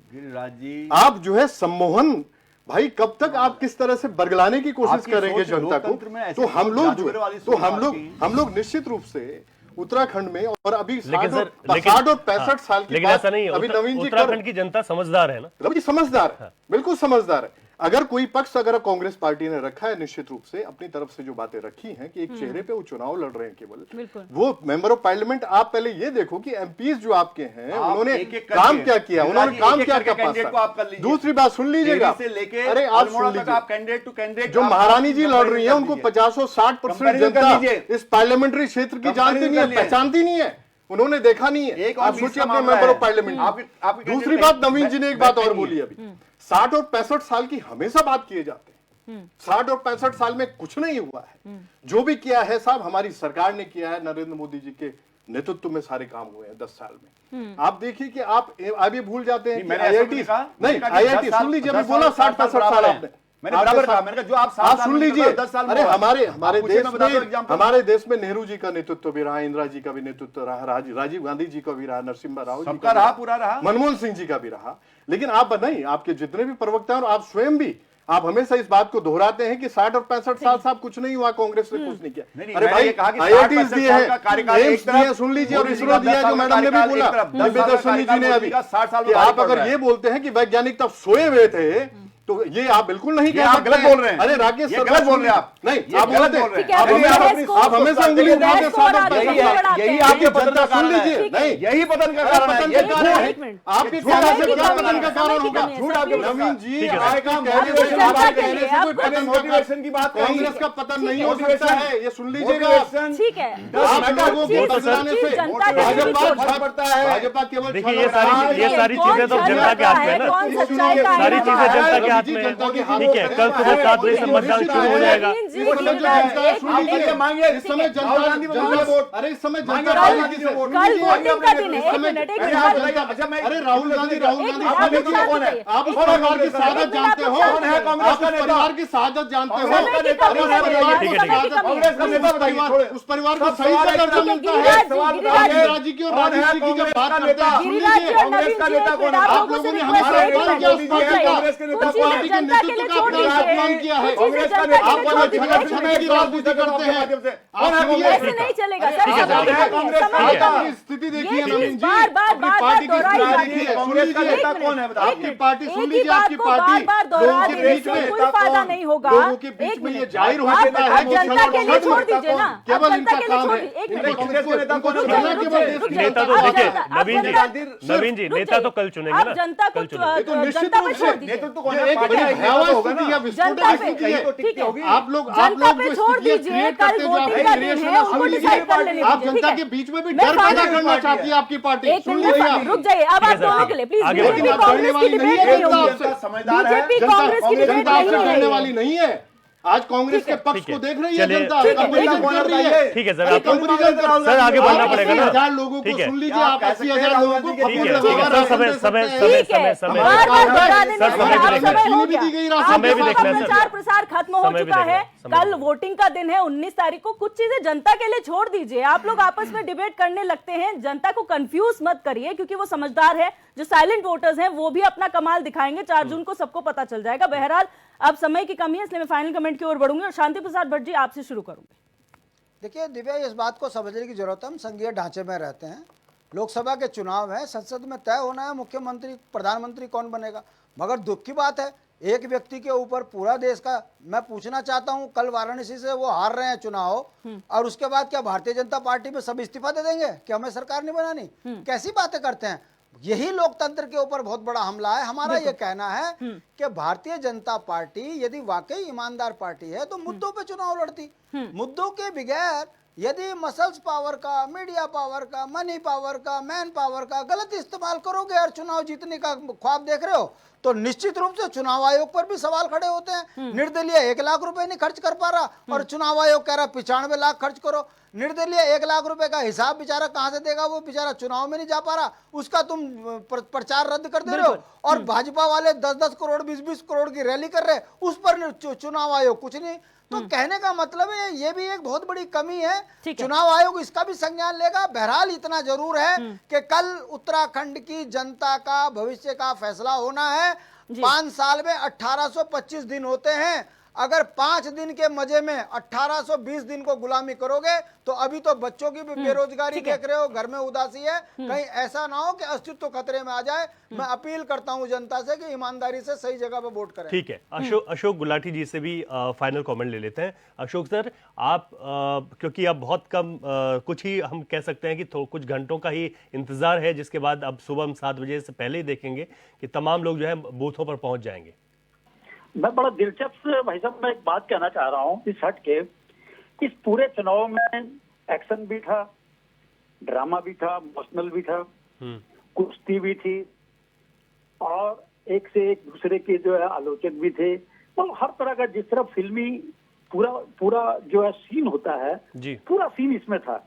आप जो है सम्मोहन, भाई कब तक आप किस तरह से बरगलाने की कोशिश करेंगे जनता को? तो हम लोग निश्चित रूप से उत्तराखंड में, और अभी लेकिन 60 और 65 साल की लेकिन बात ऐसा नहीं है। अभी नवीन जी उत्तराखंड की जनता समझदार है ना, रवि जी समझदार है, बिल्कुल समझदार है। अगर कोई पक्ष अगर कांग्रेस पार्टी ने रखा है, निश्चित रूप से अपनी तरफ से जो बातें रखी हैं कि एक चेहरे पे वो चुनाव लड़ रहे हैं केवल, वो मेंबर ऑफ पार्लियामेंट, आप पहले ये देखो कि एमपीज जो आपके हैं उन्होंने काम क्या किया, उन्होंने काम क्या किया। दूसरी बात सुन लीजिएगा, अरे आप सुन लीजिए, जो महारानी जी लड़ रही है उनको 50 और 60% जनता इस पार्लियामेंट्री क्षेत्र की जानती नहीं है, पहचानती नहीं है, उन्होंने देखा नहीं है। आप सोचिए अपने मेंबर ऑफ पार्लियामेंट। दूसरी बात, नवीन जी ने एक बात और बोली अभी, 60 और 65 साल की हमेशा बात किए जाते हैं। 60 और 65 साल में कुछ नहीं हुआ है। जो भी किया है साहब हमारी सरकार ने किया है, नरेंद्र मोदी जी के नेतृत्व में सारे काम हुए हैं 10 साल में। आप देखिए कि आप ये भूल जाते हैं, आईआईटी नहीं, आईआईटी सुन लीजिए, अभी बोला 60-65 साल आपने, मैंने बराबर कहा, मैंने कहा जो आप 7 सुन लीजिए। 10 साल अरे हमारे देश में नेहरू जी का नेतृत्व भी रहा, इंदिरा जी का भी नेतृत्व रहा, राजीव गांधी जी का भी रहा, नरसिम्हा राव जी का रहा, पूरा रहा, मनमोहन सिंह जी का भी रहा। लेकिन आप नहीं, आपके जितने भी प्रवक्ता हैं और आप स्वयं भी, आप हमेशा इस बात को दोहराते हैं कि 60 और 65 साल साहब कुछ नहीं हुआ, कांग्रेस ने कुछ नहीं किया। अरे भाई आईआईटी दिए हैं, सुन लीजिए, और इसरो दिया, जो मैडम ने भी बोला, दिव्यदर्शनी जी ने अभी, आप अगर ये बोलते हैं कि वैज्ञानिक तब सोए हुए थे, तो ये आप बिल्कुल नहीं कह सकते, गलत बोल रहे हैं। अरे राकेश सर गलत बोल रहे हैं आप, नहीं आप बोलते हैं, आप हमेशा अंगुली उठाते हैं, यही आपके पतन का सुन लीजिए, नहीं यही पतन का कारण है, आपके कहने से क्या पतन का कारण होगा? नवीन जी आएगा कहने से कोई पतन मोटिवेशन की बात, कांग्रेस का पतन नहीं हो सकता है, ये सुन लीजिएगा। ठीक है, आप लोगों को बदलाने से भाजपा पड़ता है, भाजपा केवल, देखिए ये सारी चीजें तो जनता के हाथ में है ना, सारी चीजें जनता के हाथ में। ठीक है, कल सुबह 7 बजे से मतदान शुरू हो जाएगा। इस समय जनता, अरे इस समय जनता कल वोटिंग का दिन है, अरे राहुल गांधी कौन है? आप उस परिवार की शहादत जानते हो, आप उस परिवार की शहादत जानते हो, उस परिवार को सही से दर्जा मिलता है। गिरिराज जी की और राजेश जी की जब बात करते हैं, सुन लीजिए, आप लोगों ने हमारा अपमान किया, उस पार्टी के नेतृत्व का अपना अपमान किया है। आप की राजनीति करते हैं, नहीं चलेगा सर, स्थिति देखिए नवीन जी, अपनी पार्टी की स्थिति देखिए, सुन लीजिए, आपकी पार्टी सुन लीजिए, आपकी पार्टी लोगों के बीच में कोई फायदा नहीं होगा, लोगों के बीच में ये जाहिर हो जाता है कि जनता के लिए छोड़ दीजिए ना, केवल इनका काम है। नेता तो देखिए नवीन जी नेता तो कल चुनेंगे ना, जनता को निश्चित रूप से नेतृत्व को आप लोग छोड़ दीजिए, कल वोटिंग का दिन है, उनको डिसाइड कर लेने दीजिए। आप जनता के बीच में भी डर पैदा करना चाहती है आपकी पार्टी, सुन लीजिए, रुक जाइए, अब आप दोनों के लिए प्लीज, बीजेपी कांग्रेस की डिबेट नहीं होगी, बीजेपी कांग्रेस की डिबेट करने वाली नहीं है। आज कांग्रेस के पक्ष को देख रही है जनता, कंपैरिजन कर रही है। ठीक है सर, सर आगे बढ़ना पड़ेगा ना। 80,000 लोगों को सुन लीजिए, आप 80,000 लोगों को समय भी देखना है। प्रचार प्रसार खत्म हो चुका है, कल वोटिंग का दिन है 19 तारीख को, कुछ चीजें जनता के लिए छोड़ दीजिए। आप लोग आपस में डिबेट करने लगते हैं, जनता को कंफ्यूज मत करिए, क्योंकि वो समझदार है। जो साइलेंट वोटर्स हैं वो भी अपना कमाल दिखाएंगे, 4 जून को सबको पता चल जाएगा। बहरहाल अब समय की कमी है, इसलिए मैं फाइनल कमेंट की ओर बढ़ूंगी और शांति प्रसाद भट्ट जी आपसे शुरू करूंगी। देखिए दिव्या, इस बात को समझने की जरूरत है, हम संघीय ढांचे में रहते हैं, लोकसभा के चुनाव है, संसद में तय होना है मुख्यमंत्री प्रधानमंत्री कौन बनेगा। मगर दुख की बात है, एक व्यक्ति के ऊपर पूरा देश का, मैं पूछना चाहता हूं, कल वाराणसी से वो हार रहे हैं चुनाव, और उसके बाद क्या भारतीय जनता पार्टी में सब इस्तीफा दे देंगे कि हमें सरकार नहीं बनानी? कैसी बातें करते हैं? यही लोकतंत्र के ऊपर बहुत बड़ा हमला है। हमारा ये कहना है कि भारतीय जनता पार्टी यदि वाकई ईमानदार पार्टी है तो मुद्दों पे चुनाव लड़ती, मुद्दों के बगैर यदि मसल्स पावर का, मीडिया पावर का, मनी पावर का, मैन पावर का गलत इस्तेमाल करोगे और चुनाव जीतने का ख्वाब देख रहे हो, तो निश्चित रूप से चुनाव आयोग पर भी सवाल खड़े होते हैं। निर्दलीय 1 लाख रुपए नहीं खर्च कर पा रहा और चुनाव आयोग कह रहा 95 लाख खर्च करो। निर्दलीय 1 लाख रुपए का हिसाब बेचारा कहां से देगा? वो बेचारा चुनाव में नहीं जा पा रहा, उसका तुम प्रचार रद्द कर दे रहे हो। और भाजपा वाले 10-10 करोड़ 20-20 करोड़ की रैली कर रहे, उस पर चुनाव आयोग कुछ नहीं। तो कहने का मतलब है ये भी एक बहुत बड़ी कमी है, चुनाव आयोग इसका भी संज्ञान लेगा। बहरहाल इतना जरूर है कि कल उत्तराखंड की जनता का भविष्य का फैसला होना है। 5 साल में 1825 दिन होते हैं। अगर 5 दिन के मजे में 1820 दिन को गुलामी करोगे तो अभी तो बच्चों की भी बेरोजगारी देख रहे हो, घर में उदासी है, कहीं ऐसा ना हो कि अस्तित्व खतरे में आ जाए। मैं अपील करता हूं जनता से कि ईमानदारी से सही जगह पर वोट करें। ठीक है, अशोक गुलाटी जी से भी फाइनल कमेंट ले लेते हैं। अशोक सर, आप क्योंकि अब बहुत कम कुछ ही हम कह सकते हैं कि कुछ घंटों का ही इंतजार है, जिसके बाद अब सुबह हम 7 बजे से पहले ही देखेंगे कि तमाम लोग जो है बूथों पर पहुंच जाएंगे। मैं बड़ा दिलचस्प भाई साहब मैं एक बात कहना चाह रहा हूँ, इस हट के इस पूरे चुनाव में एक्शन भी था, ड्रामा भी था, इमोशनल भी था, कुश्ती भी थी और एक से एक दूसरे के जो है आलोचक भी थे। तो हर तरह का जिस तरह फिल्मी पूरा जो है सीन होता है जी, पूरा सीन इसमें था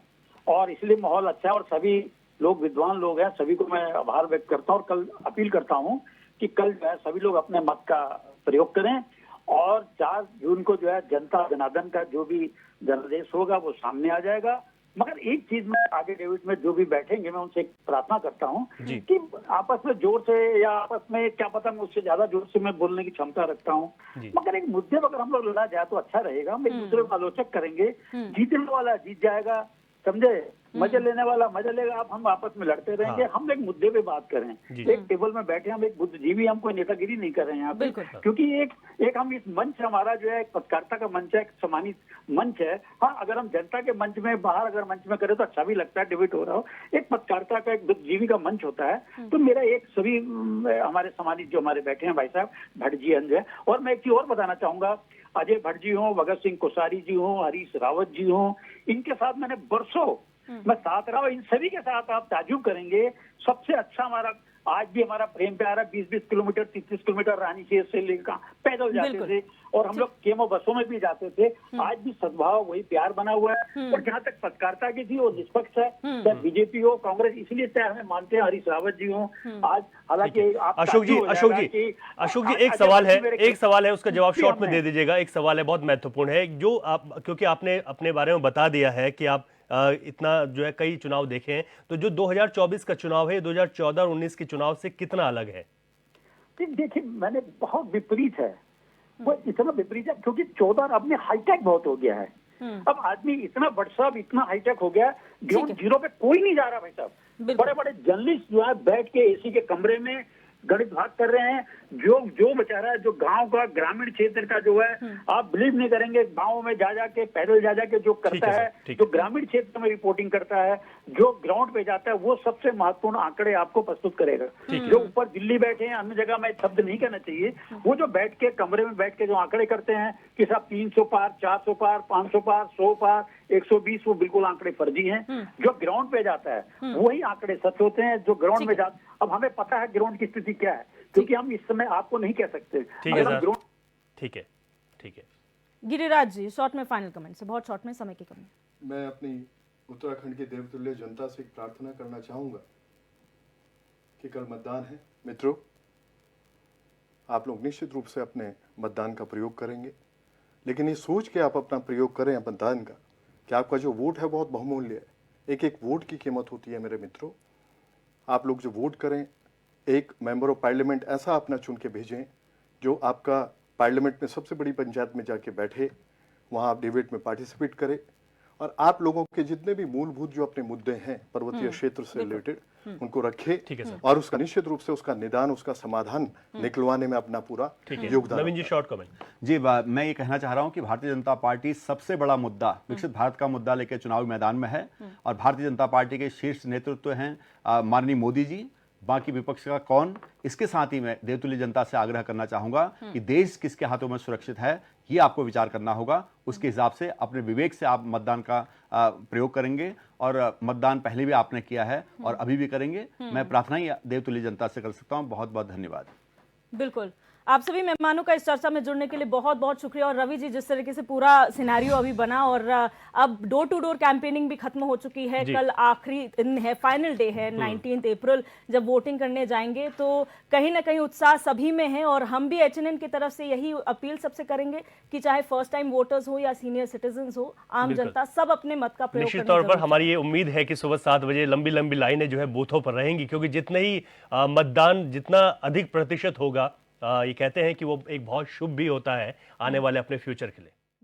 और इसलिए माहौल अच्छा है और सभी लोग विद्वान लोग हैं, सभी को मैं आभार व्यक्त करता हूँ और कल अपील करता हूँ कि कल जो है सभी लोग अपने मत का प्रयोग करें और 4 जून को जो है जनता जनार्दन का जो भी जनादेश होगा वो सामने आ जाएगा। मगर एक चीज में आगे डेविड में जो भी बैठेंगे मैं उनसे एक प्रार्थना करता हूँ कि आपस में जोर से या आपस में क्या पता मैं उससे ज्यादा जोर से मैं बोलने की क्षमता रखता हूँ, मगर एक मुद्दे पर अगर हम लोग लड़ा जाए तो अच्छा रहेगा। हम एक दूसरे को आलोचक करेंगे, जीतने वाला जीत जाएगा, समझे, मजे लेने वाला मजा लेगा। आप हम आपस में लड़ते रहेंगे, हम एक मुद्दे पे बात करें, एक टेबल में बैठे, हम एक बुद्धिजीवी, हम कोई नेतागिरी नहीं कर रहे हैं यहाँ पे, क्योंकि एक हम इस मंच हमारा जो है एक पत्रकारिता का मंच है, एक सम्मानित मंच है। हाँ, अगर हम जनता के मंच में बाहर अगर मंच में करें तो अच्छा भी लगता है, डिबेट हो रहा हो, एक पत्रकारिता का एक बुद्धिजीवी का मंच होता है। तो मेरा एक सभी हमारे सम्मानित जो हमारे बैठे हैं भाई साहब भट्ट जी अंज है, और मैं एक चीज और बताना चाहूंगा, अजय भट्ट जी हों, भगत सिंह कोश्यारी जी हों, हरीश रावत जी हों, इनके साथ मैंने बरसों मैं साथ रहा हूं, इन सभी के साथ आप ताजुब करेंगे। सबसे अच्छा हमारा आज भी हमारा प्रेम प्यारा 20-20 किलोमीटर 30 किलोमीटर रानीखेत से लेकर पैदल जाते थे और हम लोग केमो बसों में भी जाते थे। आज भी सद्भाव वही प्यार बना हुआ है और जहाँ तक पत्रकारिता की थी वो निष्पक्ष है, चाहे बीजेपी हो कांग्रेस, इसलिए चाहे हमें मानते हैं हरीश रावत जी हो। आज हालांकि अशोक जी एक सवाल है, उसका जवाब शॉर्ट में दे दीजिएगा। एक सवाल है बहुत महत्वपूर्ण है, जो आप क्योंकि आपने अपने बारे में बता दिया है कि आप इतना जो है कई चुनाव देखे हैं, तो जो 2024 का चुनाव है 2014 और 19 के चुनाव से कितना अलग है? देखिए मैंने बहुत विपरीत है, वो इतना विपरीत है क्योंकि 14 अब में हाईटेक बहुत हो गया है। अब आदमी इतना व्हाट्सएप इतना हाईटेक हो गया, ग्राउंड जीरो पे कोई नहीं जा रहा भाई साहब। बड़े बड़े जर्नलिस्ट जो है बैठ के एसी के कमरे में गणित भाग कर रहे हैं। जो बेचारा जो गांव का ग्रामीण क्षेत्र का जो है, आप बिलीव नहीं करेंगे, गांव में जा जाके पैदल जा जाके जो करता है, जो ग्रामीण क्षेत्र में रिपोर्टिंग करता है, जो ग्राउंड पे जाता है, वो सबसे महत्वपूर्ण आंकड़े आपको प्रस्तुत करेगा। जो ऊपर दिल्ली बैठे हैं, अन्य जगह में शब्द नहीं कहना चाहिए, वो जो बैठ के कमरे में बैठ के जो आंकड़े करते हैं कि साहब 300 पार, 400 पार, 500 पार, 100 पार, 120, वो बिल्कुल आंकड़े फर्जी हैं। जो ग्राउंड पे जाता है वही आंकड़े सच होते हैं। जो ग्राउंड में जाता, अब हमें पता है ग्राउंड की स्थिति क्या है, क्योंकि हम इस समय आपको नहीं कह सकते। ठीक है सर, ठीक है। गिरिराज जी शॉर्ट में फाइनल कमेंट से, बहुत शॉर्ट में, समय की कमी। मैं अपनी उत्तराखंड की देवतुल्य जनता से एक प्रार्थना करना चाहूंगा कि कल मतदान है मित्रों, आप लोग निश्चित रूप से अपने मतदान का प्रयोग करेंगे, लेकिन ये सोच के आप अपना प्रयोग करें मतदान का कि आपका जो वोट है बहुत बहुमूल्य है। एक एक वोट की कीमत होती है मेरे मित्रों। आप लोग जो वोट करें, एक मेंबर ऑफ पार्लियामेंट ऐसा अपना चुन के भेजें जो आपका पार्लियामेंट में सबसे बड़ी पंचायत में जाके बैठे, वहाँ आप डिबेट में पार्टिसिपेट करें और आप लोगों के जितने भी मूलभूत जो अपने मुद्दे हैं पर्वतीय क्षेत्र से रिलेटेड उनको रखें और उसका निश्चित रूप से उसका निदान, उसका समाधान निकलवाने में अपना पूरा योगदान। नवीन जी शॉर्ट कमेंट। जी, मैं ये कहना चाह रहा हूं कि भारतीय जनता पार्टी सबसे बड़ा मुद्दा, विकसित भारत का मुद्दा लेकर चुनावी मैदान में है और भारतीय जनता पार्टी के शीर्ष नेतृत्व हैं माननीय मोदी जी, बाकी विपक्ष का कौन। इसके साथ ही मैं देवतुल्य जनता से आग्रह करना चाहूंगा कि देश किसके हाथों में सुरक्षित है, ये आपको विचार करना होगा। उसके हिसाब से अपने विवेक से आप मतदान का प्रयोग करेंगे और मतदान पहले भी आपने किया है और अभी भी करेंगे। मैं प्रार्थना ही देवतुल्य जनता से कर सकता हूं। बहुत बहुत धन्यवाद। बिल्कुल, आप सभी मेहमानों का इस चर्चा में जुड़ने के लिए बहुत बहुत शुक्रिया। और रवि जी, जिस तरीके से पूरा सिनेरियो अभी बना और अब डोर टू डोर कैंपेनिंग भी खत्म हो चुकी है, कल आखिरी दिन है, फाइनल डे है 19 अप्रैल जब वोटिंग करने जाएंगे, तो कहीं ना कहीं उत्साह सभी में है और हम भी HNN की तरफ से यही अपील सबसे करेंगे कि चाहे फर्स्ट टाइम वोटर्स हो या सीनियर सिटीजन हो, आम जनता सब अपने मत का प्रयोग निश्चित तौर पर हमारी ये उम्मीद है कि सुबह 7 बजे लंबी लंबी लाइनें जो है बूथों पर रहेंगी, क्योंकि जितना ही मतदान जितना अधिक प्रतिशत होगा ये कहते हैं कि वो एक बहुत शुभ भी होता है आने वाले अपने फ्यूचर के लिए।